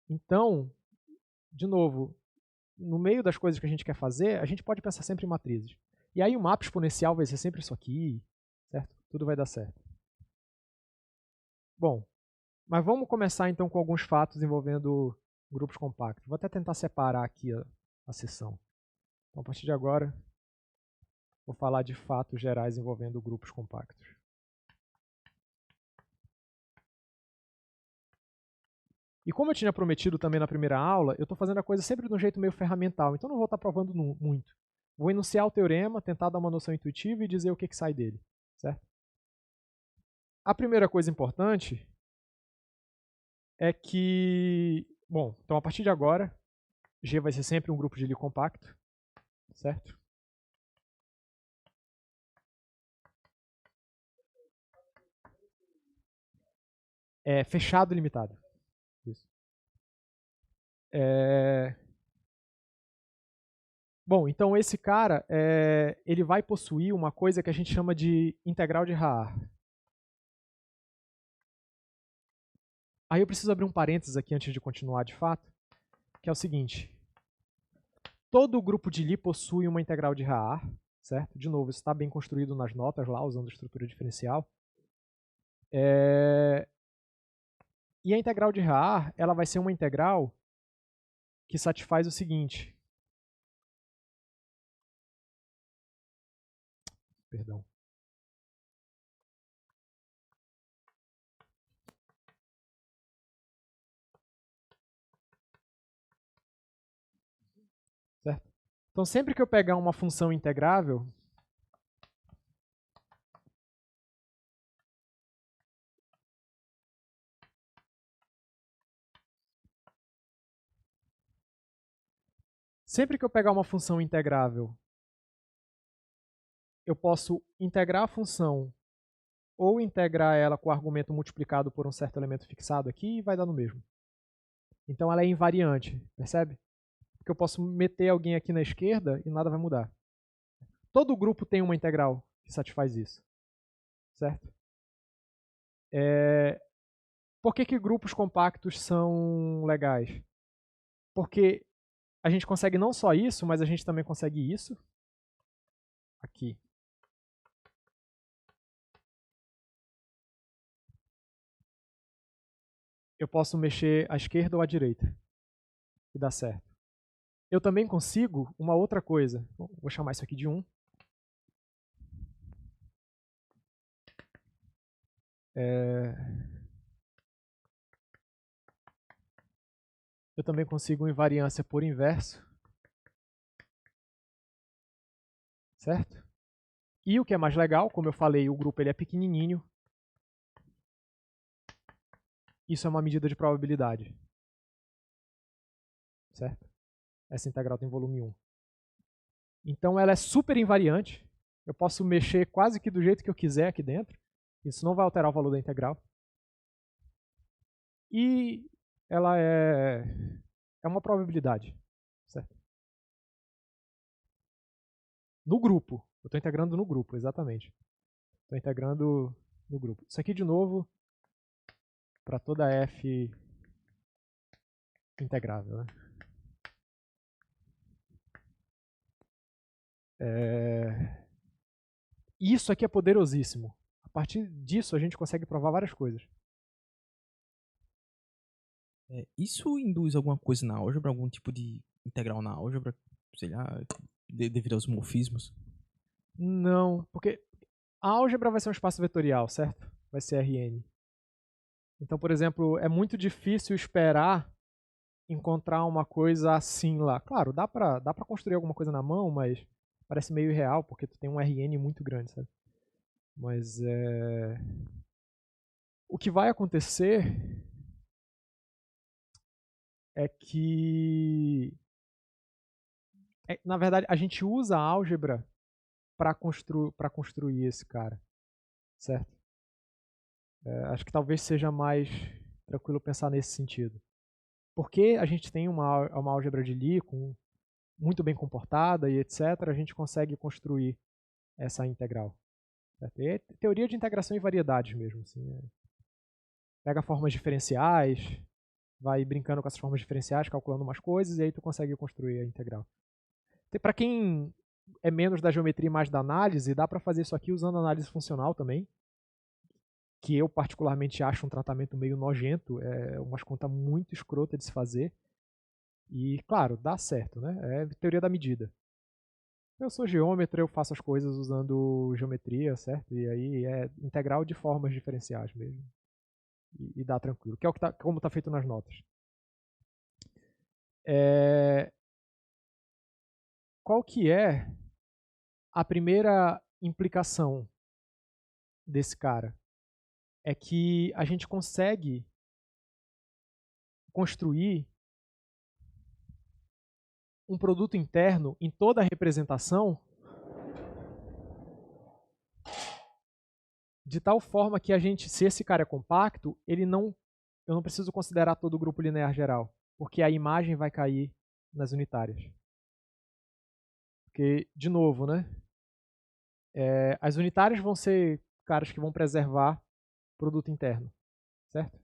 Então, de novo, no meio das coisas que a gente quer fazer, a gente pode pensar sempre em matrizes. E aí o mapa exponencial vai ser sempre isso aqui, certo? Tudo vai dar certo. Bom, mas vamos começar então com alguns fatos envolvendo grupos compactos. Vou até tentar separar aqui a sessão. Então, a partir de agora, vou falar de fatos gerais envolvendo grupos compactos. E como eu tinha prometido também na primeira aula, eu estou fazendo a coisa sempre de um jeito meio ferramental, então não vou estar provando muito. Vou enunciar o teorema, tentar dar uma noção intuitiva e dizer o que sai dele. Certo? A primeira coisa importante é que, bom, então a partir de agora, G vai ser sempre um grupo de Lie compacto, certo? É fechado e limitado. Isso. Bom, então esse cara, ele vai possuir uma coisa que a gente chama de integral de Haar. Aí eu preciso abrir um parênteses aqui antes de continuar de fato, que é o seguinte. Todo grupo de Lie possui uma integral de Haar, certo? De novo, isso está bem construído nas notas lá, usando estrutura diferencial. E a integral de Haar, ela vai ser uma integral que satisfaz o seguinte. Perdão. Certo? Então, sempre que eu pegar uma função integrável, eu posso integrar a função ou integrar ela com o argumento multiplicado por um certo elemento fixado aqui e vai dar no mesmo. Então ela é invariante, percebe? Porque eu posso meter alguém aqui na esquerda e nada vai mudar. Todo grupo tem uma integral que satisfaz isso, certo? Por que grupos compactos são legais? Porque a gente consegue não só isso, mas a gente também consegue isso aqui. Eu posso mexer à esquerda ou à direita e dá certo. Eu também consigo uma outra coisa. Vou chamar isso aqui de 1. Eu também consigo invariância por inverso. Certo? E o que é mais legal, como eu falei, o grupo ele é pequenininho. Isso é uma medida de probabilidade. Certo? Essa integral tem volume 1. Então ela é super invariante. Eu posso mexer quase que do jeito que eu quiser aqui dentro. Isso não vai alterar o valor da integral. E ela é uma probabilidade. Certo? No grupo. Eu estou integrando no grupo, exatamente. Estou integrando no grupo. Isso aqui, de novo, para toda f integrável. Né? Isso aqui é poderosíssimo. A partir disso, a gente consegue provar várias coisas. Isso induz alguma coisa na álgebra, algum tipo de integral na álgebra, sei lá, devido aos morfismos? Não, porque a álgebra vai ser um espaço vetorial, certo? Vai ser Rn. Então, por exemplo, é muito difícil esperar encontrar uma coisa assim lá. Claro, dá pra construir alguma coisa na mão, mas parece meio irreal, porque tu tem um Rn muito grande, sabe? Mas o que vai acontecer é que, na verdade, a gente usa a álgebra para construir esse cara, certo? Acho que talvez seja mais tranquilo pensar nesse sentido. Porque a gente tem uma álgebra de Lie muito bem comportada e etc., a gente consegue construir essa integral. Certo? E é teoria de integração e variedades mesmo. Assim, pega formas diferenciais, vai brincando com essas formas diferenciais, calculando umas coisas, e aí tu consegue construir a integral. Para quem é menos da geometria e mais da análise, dá para fazer isso aqui usando análise funcional também, que eu particularmente acho um tratamento meio nojento, é umas contas muito escrota de se fazer. E, claro, dá certo, né? É teoria da medida. Eu sou geômetra, eu faço as coisas usando geometria, certo? E aí é integral de formas diferenciais mesmo. E dá tranquilo. Que é o que como está feito nas notas. Qual que é a primeira implicação desse cara? É que a gente consegue construir um produto interno em toda a representação de tal forma que a gente, se esse cara é compacto, eu não preciso considerar todo o grupo linear geral, porque a imagem vai cair nas unitárias. Porque, de novo, né? As unitárias vão ser caras que vão preservar produto interno, certo?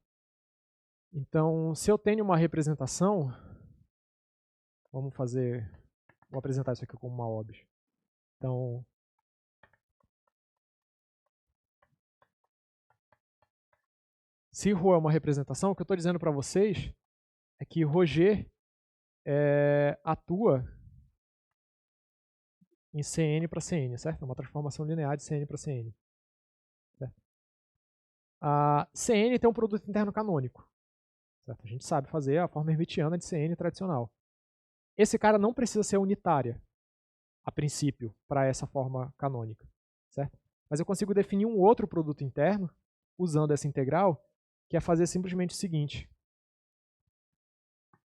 Então, se eu tenho uma representação, vou apresentar isso aqui como uma OBS. Então, se Rô é uma representação, o que eu estou dizendo para vocês é que Roger atua em CN para CN, certo? É uma transformação linear de CN para CN. Certo? A CN tem um produto interno canônico. Certo? A gente sabe fazer a forma hermitiana de CN tradicional. Esse cara não precisa ser unitária, a princípio, para essa forma canônica. Certo? Mas eu consigo definir um outro produto interno, usando essa integral, que é fazer simplesmente o seguinte.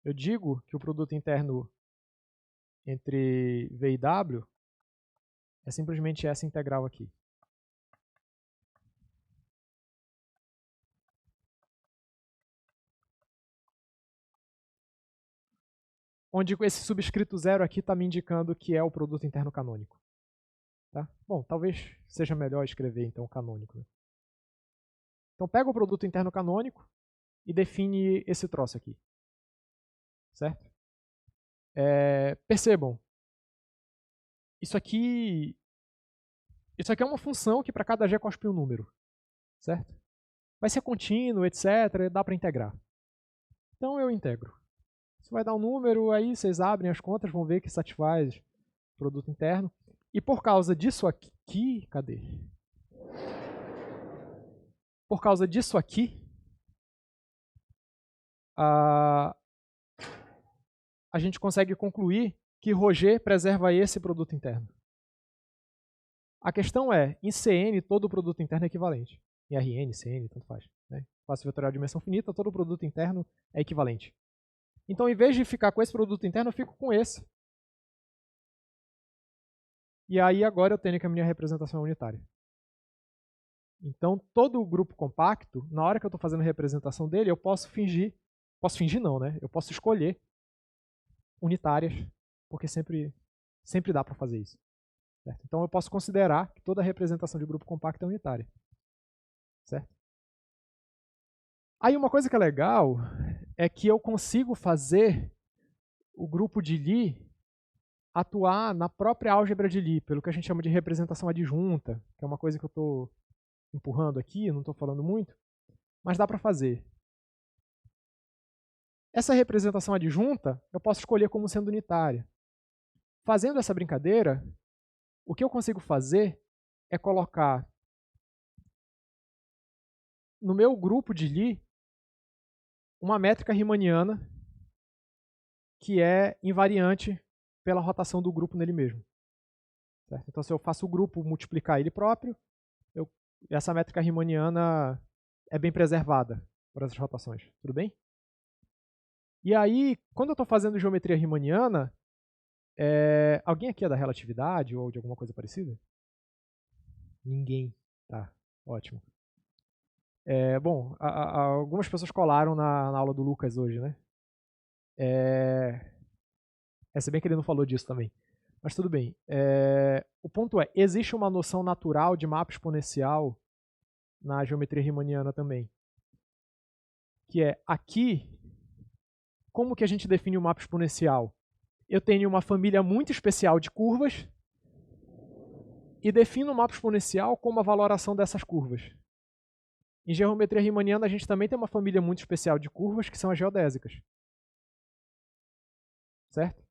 Eu digo que o produto interno entre V e W é simplesmente essa integral aqui. Onde esse subscrito 0 aqui está me indicando que é o produto interno canônico. Tá? Bom, talvez seja melhor escrever então canônico. Né? Então pega o produto interno canônico e define esse troço aqui. Certo? Percebam, isso aqui é uma função que para cada g cospe um número. Certo? Vai ser contínuo, etc. Dá para integrar. Então eu integro. Isso vai dar um número, aí vocês abrem as contas, vão ver que satisfaz o produto interno. E por causa disso aqui, cadê? Por causa disso aqui, a gente consegue concluir que Roger preserva esse produto interno. A questão é, em CN, todo o produto interno é equivalente. Em RN, CN, tanto faz. Né? Espaço vetorial de dimensão finita, todo o produto interno é equivalente. Então, em vez de ficar com esse produto interno, eu fico com esse. E aí, agora eu tenho que a minha representação é unitária. Então, todo o grupo compacto, na hora que eu estou fazendo a representação dele, eu posso fingir não, né? Eu posso escolher unitárias, porque sempre dá para fazer isso. Certo? Então, eu posso considerar que toda representação de grupo compacto é unitária. Certo? Aí, uma coisa que é legal é que eu consigo fazer o grupo de Lie atuar na própria álgebra de Lie, pelo que a gente chama de representação adjunta, que é uma coisa que eu estou empurrando aqui, não estou falando muito, mas dá para fazer. Essa representação adjunta eu posso escolher como sendo unitária. Fazendo essa brincadeira, o que eu consigo fazer é colocar no meu grupo de Lie uma métrica riemanniana que é invariante pela rotação do grupo nele mesmo. Certo? Então, se eu faço o grupo multiplicar ele próprio, essa métrica riemanniana é bem preservada por essas rotações. Tudo bem? E aí, quando eu estou fazendo geometria riemanniana, alguém aqui é da relatividade ou de alguma coisa parecida? Ninguém. Tá, ótimo. Bom, algumas pessoas colaram na aula do Lucas hoje, né? Se bem que ele não falou disso também. Mas tudo bem. O ponto é, existe uma noção natural de mapa exponencial na geometria riemanniana também. Que é, aqui, como que a gente define o mapa exponencial? Eu tenho uma família muito especial de curvas e defino o mapa exponencial como a valoração dessas curvas. Em geometria riemanniana, a gente também tem uma família muito especial de curvas, que são as geodésicas. Certo?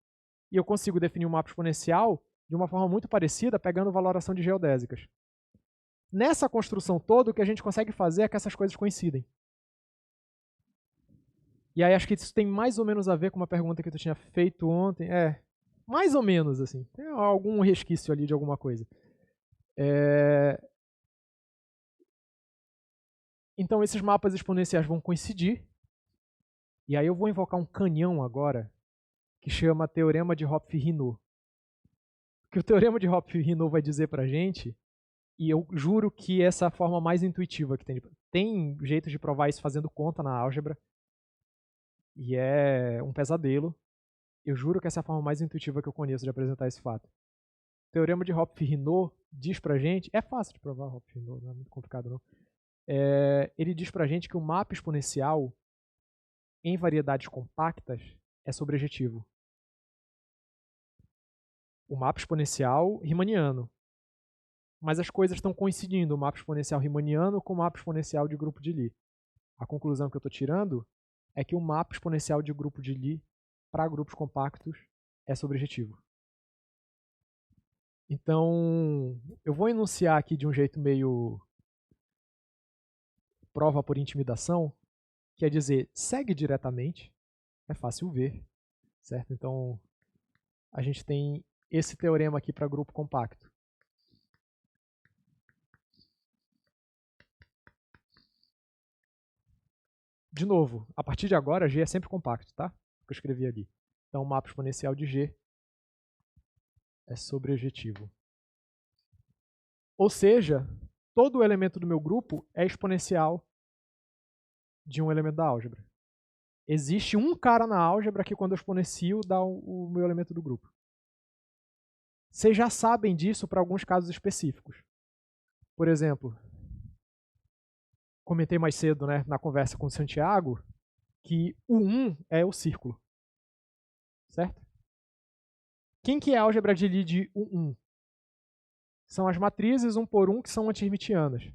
E eu consigo definir um mapa exponencial de uma forma muito parecida, pegando valoração de geodésicas. Nessa construção toda, o que a gente consegue fazer é que essas coisas coincidem. E aí acho que isso tem mais ou menos a ver com uma pergunta que tu tinha feito ontem. Mais ou menos, assim. Tem algum resquício ali de alguma coisa. Então esses mapas exponenciais vão coincidir. E aí eu vou invocar um canhão agora, que chama Teorema de Hopf-Rinow. O que o Teorema de Hopf-Rinow vai dizer pra gente, e eu juro que essa é a forma mais intuitiva que tem. Tem jeitos de provar isso fazendo conta na álgebra, e é um pesadelo. Eu juro que essa é a forma mais intuitiva que eu conheço de apresentar esse fato. O Teorema de Hopf-Rinow diz pra gente, é fácil de provar Hopf-Rinow, não é muito complicado não. Ele diz pra gente que o mapa exponencial em variedades compactas é sobrejetivo. O mapa exponencial riemanniano. Mas as coisas estão coincidindo, o mapa exponencial riemanniano com o mapa exponencial de grupo de Lie. A conclusão que eu estou tirando é que o mapa exponencial de grupo de Lie para grupos compactos é sobrejetivo. Então, eu vou enunciar aqui de um jeito meio prova por intimidação, quer dizer, segue diretamente, é fácil ver, certo? Então, a gente tem esse teorema aqui para grupo compacto. De novo, a partir de agora, G é sempre compacto, tá? O que eu escrevi ali. Então, o mapa exponencial de G é sobrejetivo. Ou seja, todo elemento do meu grupo é exponencial de um elemento da álgebra. Existe um cara na álgebra que, quando eu exponencio, dá o meu elemento do grupo. Vocês já sabem disso para alguns casos específicos. Por exemplo, comentei mais cedo, né, na conversa com o Santiago, que o 1 é o círculo. Certo? Quem que é a álgebra de Lie de 1? São as matrizes 1 por 1 que são anti-hermitianas.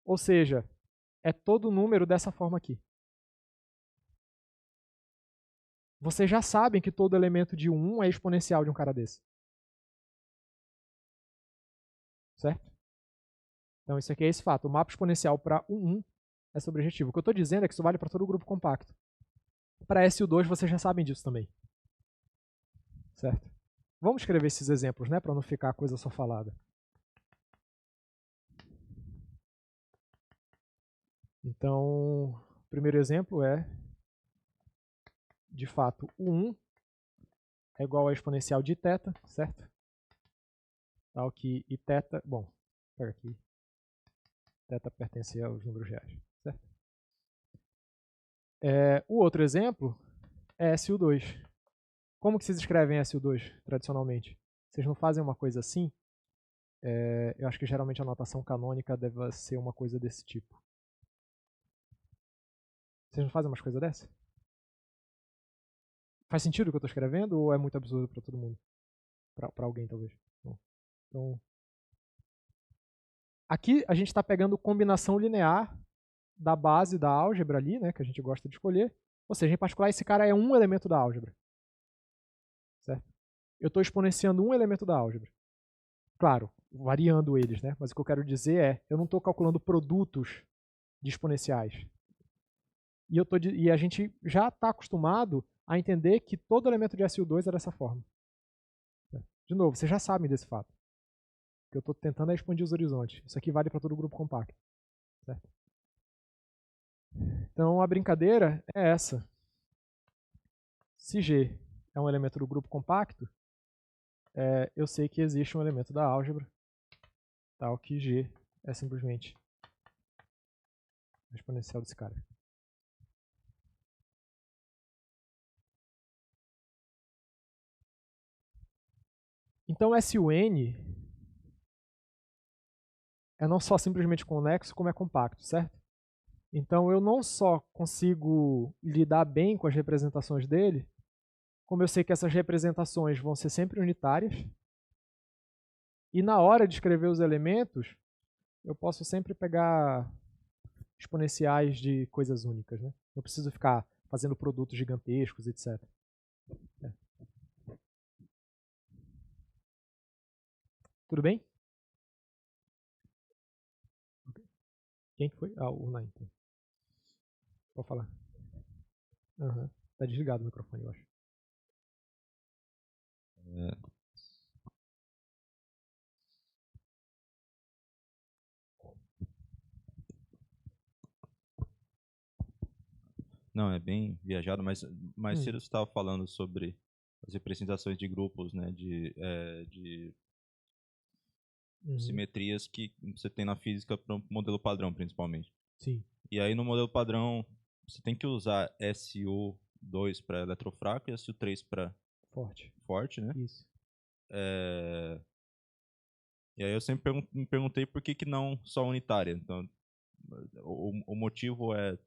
Ou seja, é todo número dessa forma aqui. Vocês já sabem que todo elemento de 1 é exponencial de um cara desse. Certo? Então isso aqui é esse fato. O mapa exponencial para 1 é sobrejetivo. O que eu estou dizendo é que isso vale para todo o grupo compacto. Para SU2 vocês já sabem disso também. Certo? Vamos escrever esses exemplos, né, para não ficar a coisa só falada. Então, o primeiro exemplo é, de fato, o 1 é igual a exponencial de θ, certo? Tal que iθ, bom, pega aqui, θ pertence aos números reais, certo? O outro exemplo é SU2. Como que vocês escrevem SU2 tradicionalmente? Vocês não fazem uma coisa assim? Eu acho que geralmente a notação canônica deve ser uma coisa desse tipo. Vocês não fazem umas coisas dessa? Faz sentido o que eu estou escrevendo ou é muito absurdo para todo mundo? Para alguém, talvez. Bom, então, aqui a gente está pegando combinação linear da base da álgebra ali, né, que a gente gosta de escolher. Ou seja, em particular, esse cara é um elemento da álgebra. Certo? Eu estou exponenciando um elemento da álgebra. Claro, variando eles, né? Mas o que eu quero dizer é, eu não estou calculando produtos de exponenciais. E a gente já está acostumado a entender que todo elemento de SU2 é dessa forma. De novo, vocês já sabem desse fato. O que eu estou tentando é expandir os horizontes. Isso aqui vale para todo o grupo compacto. Certo? Então, a brincadeira é essa. Se G é um elemento do grupo compacto, eu sei que existe um elemento da álgebra, tal que G é simplesmente a exponencial desse cara. Então, SUN é não só simplesmente conexo, como é compacto, certo? Então, eu não só consigo lidar bem com as representações dele, como eu sei que essas representações vão ser sempre unitárias, e na hora de escrever os elementos, eu posso sempre pegar exponenciais de coisas únicas, né? Não preciso ficar fazendo produtos gigantescos, etc. Tudo bem? Quem que foi? Ah, o Nain. Pode falar. Uhum. Tá desligado o microfone, eu acho. Não, é bem viajado, mas mais cedo você estava falando sobre as representações de grupos, né, de simetrias que você tem na física para um modelo padrão, principalmente. Sim. E aí no modelo padrão você tem que usar SU2 para eletrofraco e SU3 para forte, né? Isso. E aí eu sempre me perguntei por que não só unitária. Então, o motivo é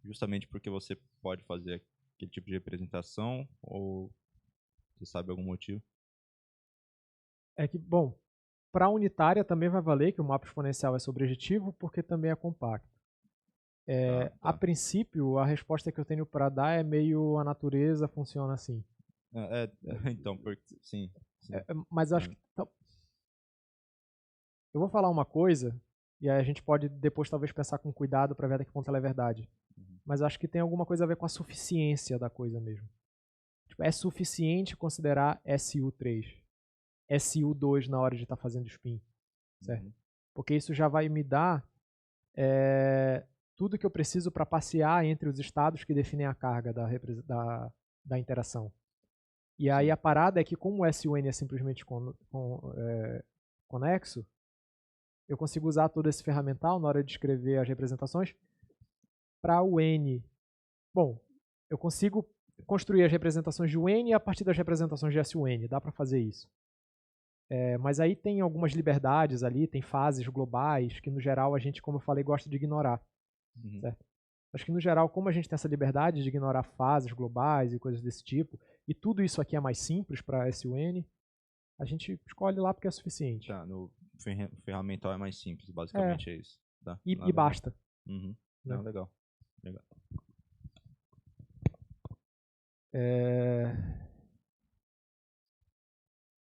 justamente porque você pode fazer aquele tipo de representação, ou você sabe algum motivo? É que, bom, para a unitária também vai valer que o mapa exponencial é sobrejetivo, porque também é compacto. A princípio, a resposta que eu tenho para dar é meio a natureza funciona assim. Então, sim. Mas acho que... Então, eu vou falar uma coisa, e aí a gente pode depois talvez pensar com cuidado para ver até que ponto ela é verdade. Mas acho que tem alguma coisa a ver com a suficiência da coisa mesmo. Tipo, é suficiente considerar SU3, SU2 na hora de estar fazendo spin, certo? Porque isso já vai me dar tudo que eu preciso para passear entre os estados que definem a carga da interação. E aí a parada é que como o SUN é simplesmente conexo, eu consigo usar todo esse ferramental na hora de escrever as representações para o N. Bom, eu consigo construir as representações de UN a partir das representações de SUN, dá para fazer isso. Mas aí tem algumas liberdades ali, tem fases globais que no geral a gente, como eu falei, gosta de ignorar. Certo? Acho que no geral, como a gente tem essa liberdade de ignorar fases globais e coisas desse tipo, e tudo isso aqui é mais simples para SUN, a gente escolhe lá porque é suficiente. Tá, no ferramental é mais simples, basicamente é isso. Tá? E basta. Não, legal.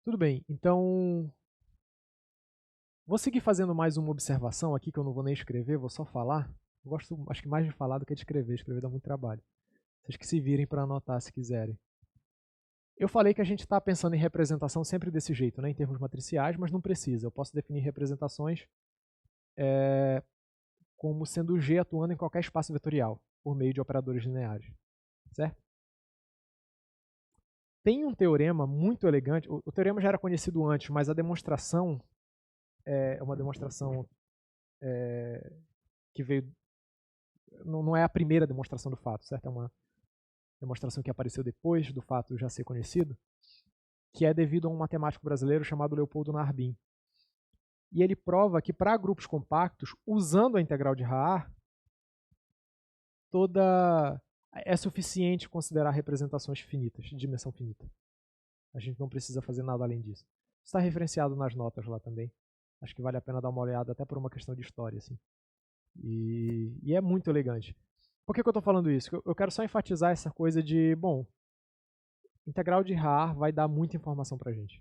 Tudo bem, então vou seguir fazendo mais uma observação aqui que eu não vou nem escrever, vou só falar. Eu gosto, acho que mais de falar do que de escrever dá muito trabalho. Vocês que se virem para anotar se quiserem. Eu falei que a gente está pensando em representação sempre desse jeito, né, em termos matriciais, mas não precisa. Eu posso definir representações como sendo G atuando em qualquer espaço vetorial, por meio de operadores lineares. Certo? Tem um teorema muito elegante, o teorema já era conhecido antes, mas a demonstração é uma demonstração que veio... Não é a primeira demonstração do fato, certo? É uma demonstração que apareceu depois do fato já ser conhecido, que é devido a um matemático brasileiro chamado Leopoldo Narbin. E ele prova que para grupos compactos, usando a integral de Haar, é suficiente considerar representações finitas, de dimensão finita. A gente não precisa fazer nada além disso. Está referenciado nas notas lá também. Acho que vale a pena dar uma olhada até por uma questão de história, assim. E é muito elegante. Por que eu estou falando isso? Eu quero só enfatizar essa coisa de, bom, integral de Haar vai dar muita informação para a gente.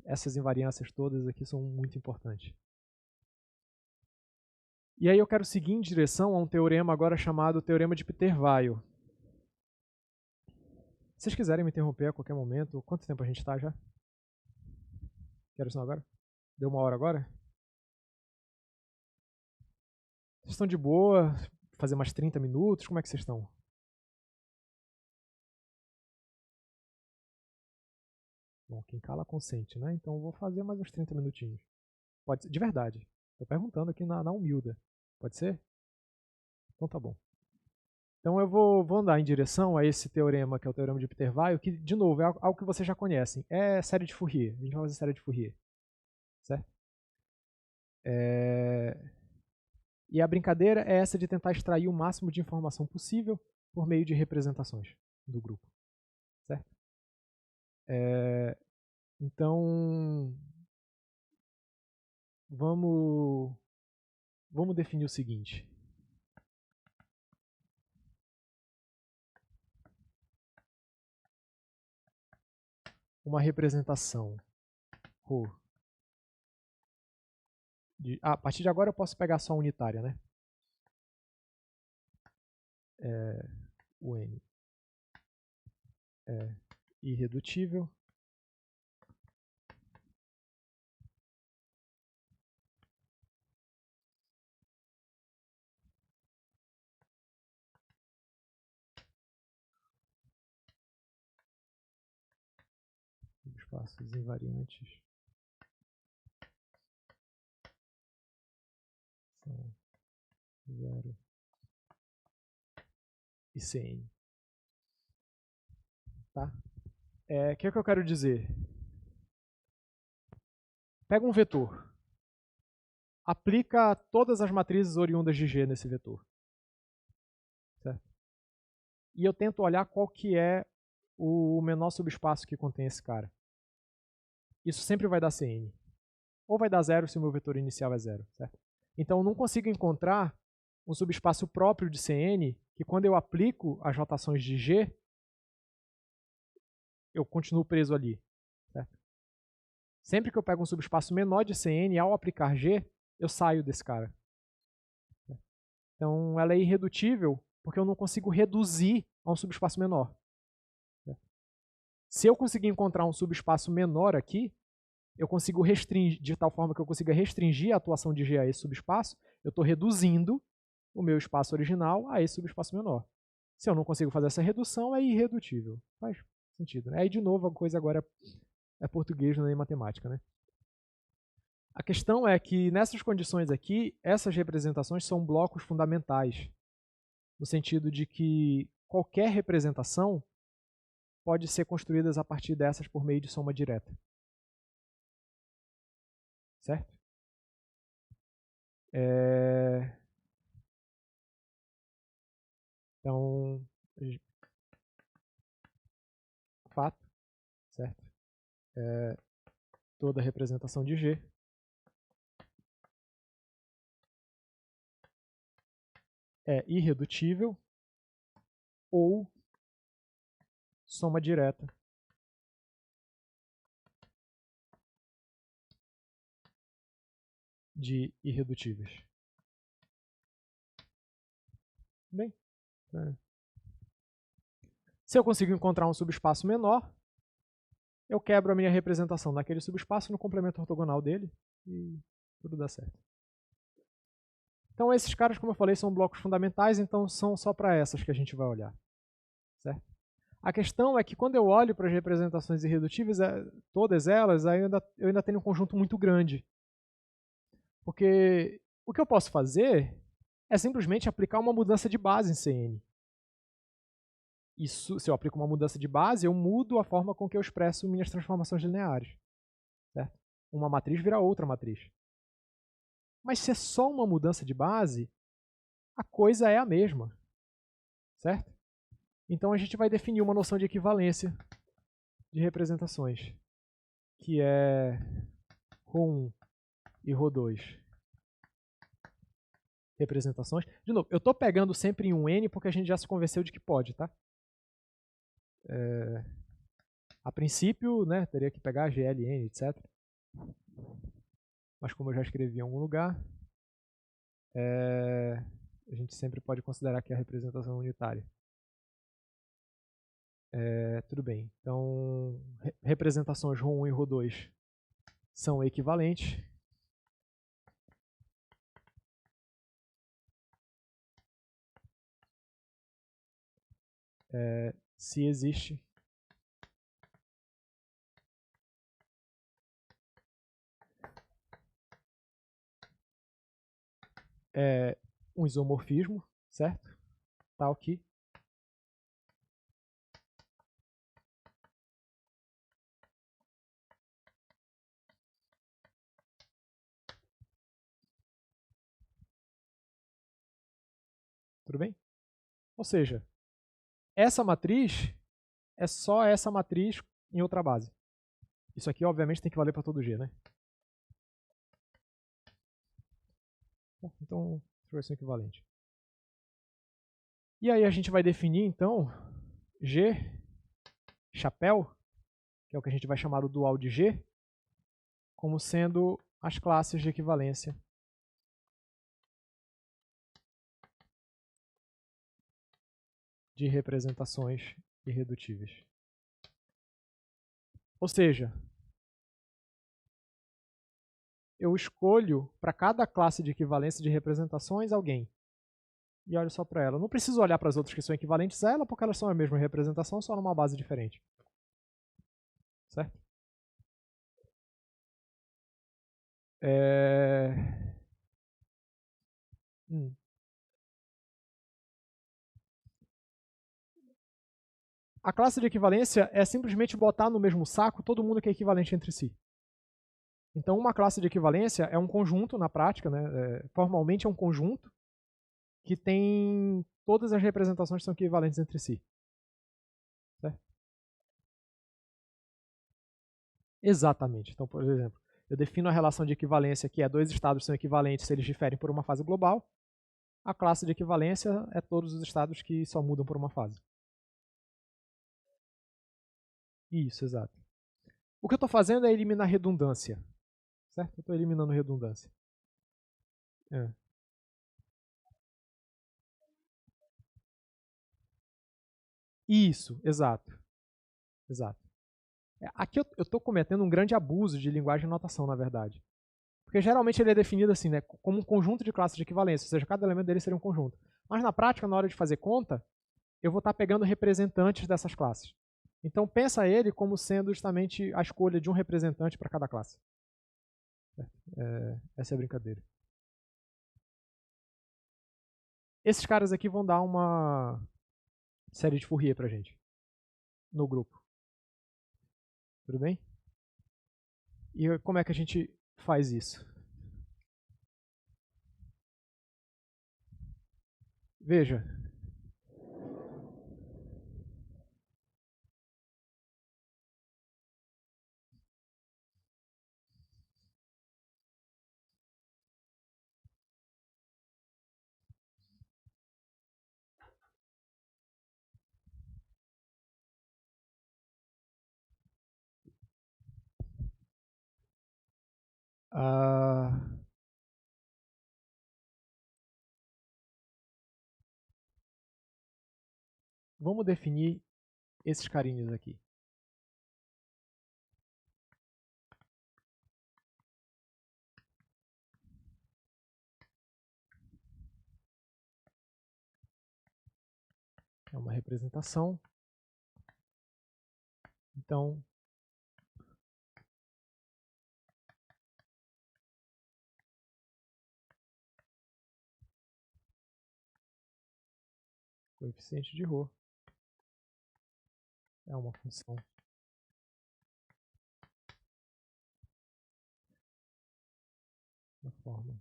Essas invariâncias todas aqui são muito importantes. E aí eu quero seguir em direção a um teorema agora chamado Teorema de Peter-Weyl. Se vocês quiserem me interromper a qualquer momento, quanto tempo a gente está já? Quero isso agora? Deu 1 hora agora? Vocês estão de boa? Fazer mais 30 minutos? Como é que vocês estão? Bom, quem cala consente, né? Então eu vou fazer mais uns 30 minutinhos. Pode ser, de verdade. Estou perguntando aqui na humilda. Pode ser? Então tá bom. Então eu vou andar em direção a esse teorema, que é o teorema de Peter-Weyl, que, de novo, é algo que vocês já conhecem. É série de Fourier. A gente vai fazer série de Fourier. Certo? E a brincadeira é essa de tentar extrair o máximo de informação possível por meio de representações do grupo. Certo? Então, vamos definir o seguinte. Uma representação ρ. A partir de agora eu posso pegar só a unitária, né? O N é irredutível. Espaços invariantes são 0 e Cn. Tá? O que eu quero dizer? Pega um vetor. Aplica todas as matrizes oriundas de G nesse vetor. e eu tento olhar qual que é o menor subespaço que contém esse cara. Isso sempre vai dar Cn. Ou vai dar zero se o meu vetor inicial é zero, certo? Então eu não consigo encontrar um subespaço próprio de Cn que quando eu aplico as rotações de G, eu continuo preso ali, certo? Sempre que eu pego um subespaço menor de Cn, ao aplicar G, eu saio desse cara. Então ela é irredutível porque eu não consigo reduzir a um subespaço menor. Se eu conseguir encontrar um subespaço menor aqui, eu consigo restringir, de tal forma que eu consiga restringir a atuação de G a esse subespaço, eu estou reduzindo o meu espaço original a esse subespaço menor. Se eu não consigo fazer essa redução, é irredutível. Faz sentido, né? Aí, de novo, a coisa agora é português, não é matemática, né? A questão é que, nessas condições aqui, essas representações são blocos fundamentais, no sentido de que qualquer representação pode ser construída a partir dessas por meio de soma direta. Certo? Então, fato, certo? Toda representação de G é irredutível ou soma direta de irredutíveis. Bem, se eu consigo encontrar um subespaço menor, eu quebro a minha representação daquele subespaço no complemento ortogonal dele e tudo dá certo. Então esses caras, como eu falei, são blocos fundamentais, então são só para essas que a gente vai olhar. Certo? A questão é que quando eu olho para as representações irredutíveis, todas elas, eu ainda tenho um conjunto muito grande. Porque o que eu posso fazer é simplesmente aplicar uma mudança de base em Cn. Isso, se eu aplico uma mudança de base, eu mudo a forma com que eu expresso minhas transformações lineares. Certo? Uma matriz vira outra matriz. Mas se é só uma mudança de base, a coisa é a mesma. Certo? Então a gente vai definir uma noção de equivalência de representações, que é ρ1 e ρ2. Representações. De novo, eu estou pegando sempre em um n porque a gente já se convenceu de que pode, tá? A princípio, né, teria que pegar GLN, etc. Mas como eu já escrevi em algum lugar, a gente sempre pode considerar que é a representação unitária. Tudo bem. Então, representações ρ1 e ρ2 são equivalentes. Se existe um isomorfismo, certo? Tal que tudo bem? Ou seja, essa matriz é só essa matriz em outra base. Isso aqui, obviamente, tem que valer para todo G, né? Então, expressão equivalente. E aí a gente vai definir, então, G, chapéu, que é o que a gente vai chamar o dual de G, como sendo as classes de equivalência de representações irredutíveis. Ou seja, eu escolho para cada classe de equivalência de representações alguém. E olho só para ela. Eu não preciso olhar para as outras que são equivalentes a ela, porque elas são a mesma representação, só numa base diferente. Certo? A classe de equivalência é simplesmente botar no mesmo saco todo mundo que é equivalente entre si. Então, uma classe de equivalência é um conjunto, na prática, né? Formalmente é um conjunto que tem todas as representações são equivalentes entre si. Certo? Exatamente. Então, por exemplo, eu defino a relação de equivalência que é dois estados são equivalentes se eles diferem por uma fase global. A classe de equivalência é todos os estados que só mudam por uma fase. Isso, exato. O que eu estou fazendo é eliminar redundância. Certo? Eu estou eliminando redundância. Isso, exato. Exato. Aqui eu estou cometendo um grande abuso de linguagem de notação, na verdade. Porque geralmente ele é definido assim, né, como um conjunto de classes de equivalência, ou seja, cada elemento dele seria um conjunto. Mas na prática, na hora de fazer conta, eu vou estar pegando representantes dessas classes. Então pensa ele como sendo justamente a escolha de um representante para cada classe. Essa é a brincadeira. Esses caras aqui vão dar uma série de Fourier pra gente no grupo. Tudo bem? E como é que a gente faz isso? Veja. Vamos definir esses carinhos aqui. É uma representação. Então, coeficiente de Rho é uma função da forma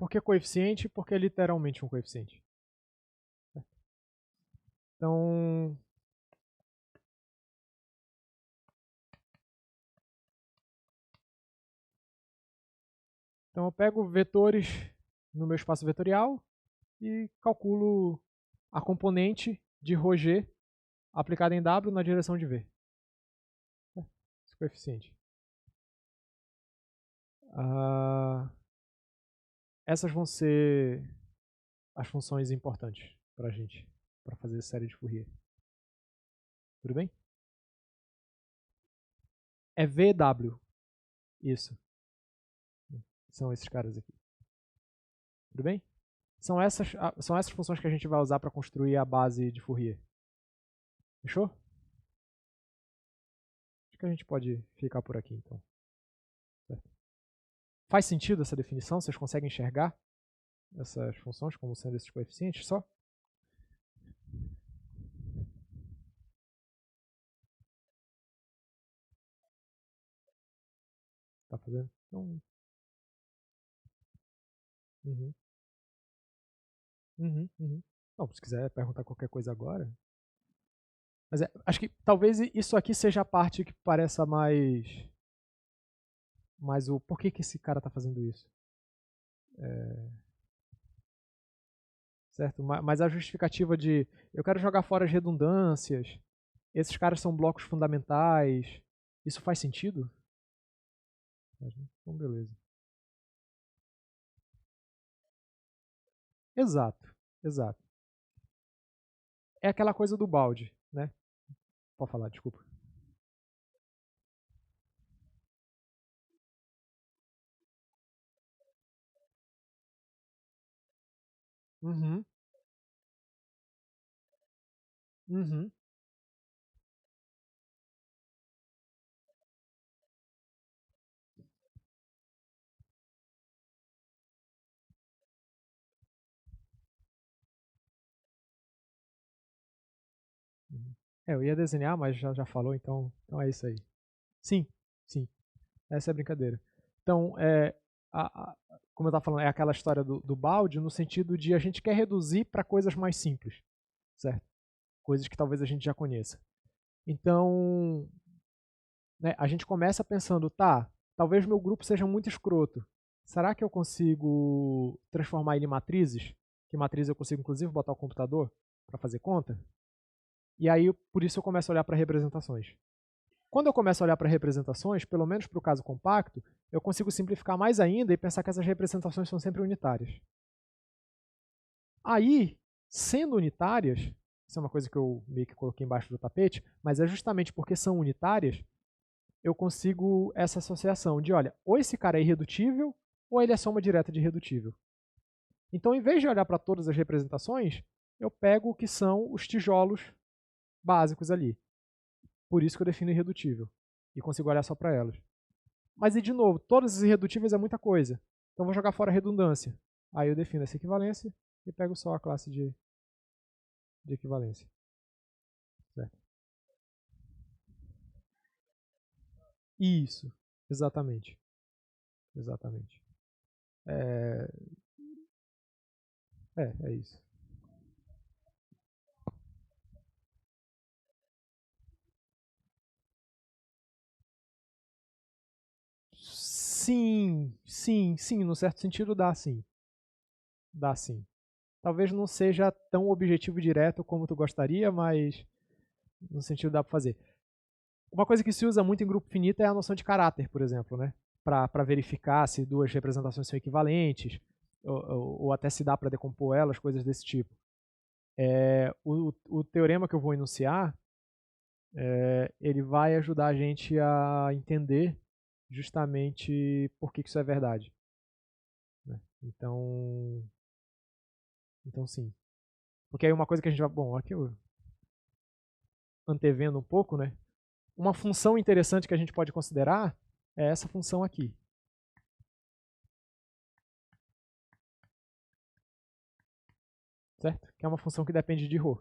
Por que coeficiente? Porque é literalmente um coeficiente. Então, eu pego vetores no meu espaço vetorial e calculo a componente de ρg aplicada em W na direção de V. Esse coeficiente. Essas vão ser as funções importantes para a gente, para fazer a série de Fourier. Tudo bem? É VW. Isso. São esses caras aqui. Tudo bem? São essas funções que a gente vai usar para construir a base de Fourier. Fechou? Acho que a gente pode ficar por aqui, então. Certo. Faz sentido essa definição? Vocês conseguem enxergar essas funções como sendo esses coeficientes só? Tá fazendo? Então... Bom, se quiser perguntar qualquer coisa agora. Mas acho que talvez isso aqui seja a parte que pareça mais o porquê que esse cara está fazendo isso. Certo? Mas a justificativa de eu quero jogar fora as redundâncias, esses caras são blocos fundamentais, isso faz sentido? Então, beleza. Exato, exato. É aquela coisa do balde, né? Pode falar, desculpa. Uhum. Uhum. Eu ia desenhar, mas já falou, então é isso aí. Sim. Essa é a brincadeira. Então, como eu estava falando, é aquela história do balde, no sentido de a gente quer reduzir para coisas mais simples, certo? Coisas que talvez a gente já conheça. Então, né, a gente começa pensando, tá, talvez meu grupo seja muito escroto. Será que eu consigo transformar ele em matrizes? Que matriz eu consigo, inclusive, botar o computador para fazer conta? E aí, por isso eu começo a olhar para representações. Quando eu começo a olhar para representações, pelo menos para o caso compacto, eu consigo simplificar mais ainda e pensar que essas representações são sempre unitárias. Aí, sendo unitárias, isso é uma coisa que eu meio que coloquei embaixo do tapete, mas é justamente porque são unitárias, eu consigo essa associação de, olha, ou esse cara é irredutível, ou ele é soma direta de irredutível. Então, em vez de olhar para todas as representações, eu pego o que são os tijolos básicos ali. Por isso que eu defino irredutível. E consigo olhar só para elas. Mas, e de novo, todas as irredutíveis é muita coisa. Então, vou jogar fora a redundância. Aí eu defino essa equivalência e pego só a classe de equivalência. Certo? Isso. Exatamente. É isso. Sim, no certo sentido dá sim. Dá sim. Talvez não seja tão objetivo direto como tu gostaria, mas no sentido dá para fazer. Uma coisa que se usa muito em grupo finito é a noção de caráter, por exemplo, né? Para verificar se duas representações são equivalentes, ou até se dá para decompor elas, coisas desse tipo. O teorema que eu vou enunciar, ele vai ajudar a gente a entender justamente por que isso é verdade. Né? Então sim. Porque aí uma coisa que a gente vai... Bom, aqui eu antevendo um pouco, né? Uma função interessante que a gente pode considerar é essa função aqui. Certo? Que é uma função que depende de ρ.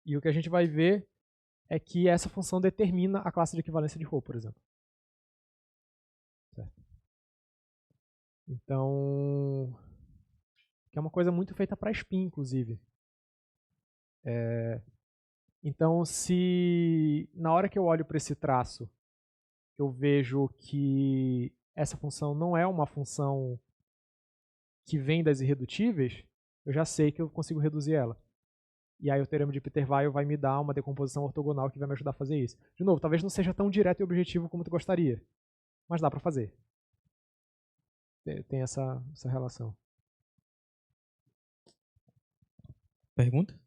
E o que a gente vai ver é que essa função determina a classe de equivalência de ρ, por exemplo. Certo? Então, que é uma coisa muito feita para spin, inclusive. Então, se na hora que eu olho para esse traço, eu vejo que essa função não é uma função que vem das irredutíveis, eu já sei que eu consigo reduzir ela. E aí o teorema de Peter-Weyl vai me dar uma decomposição ortogonal que vai me ajudar a fazer isso. De novo, talvez não seja tão direto e objetivo como tu gostaria, mas dá para fazer. Tem essa relação. Pergunta?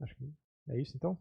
Acho que é isso, então.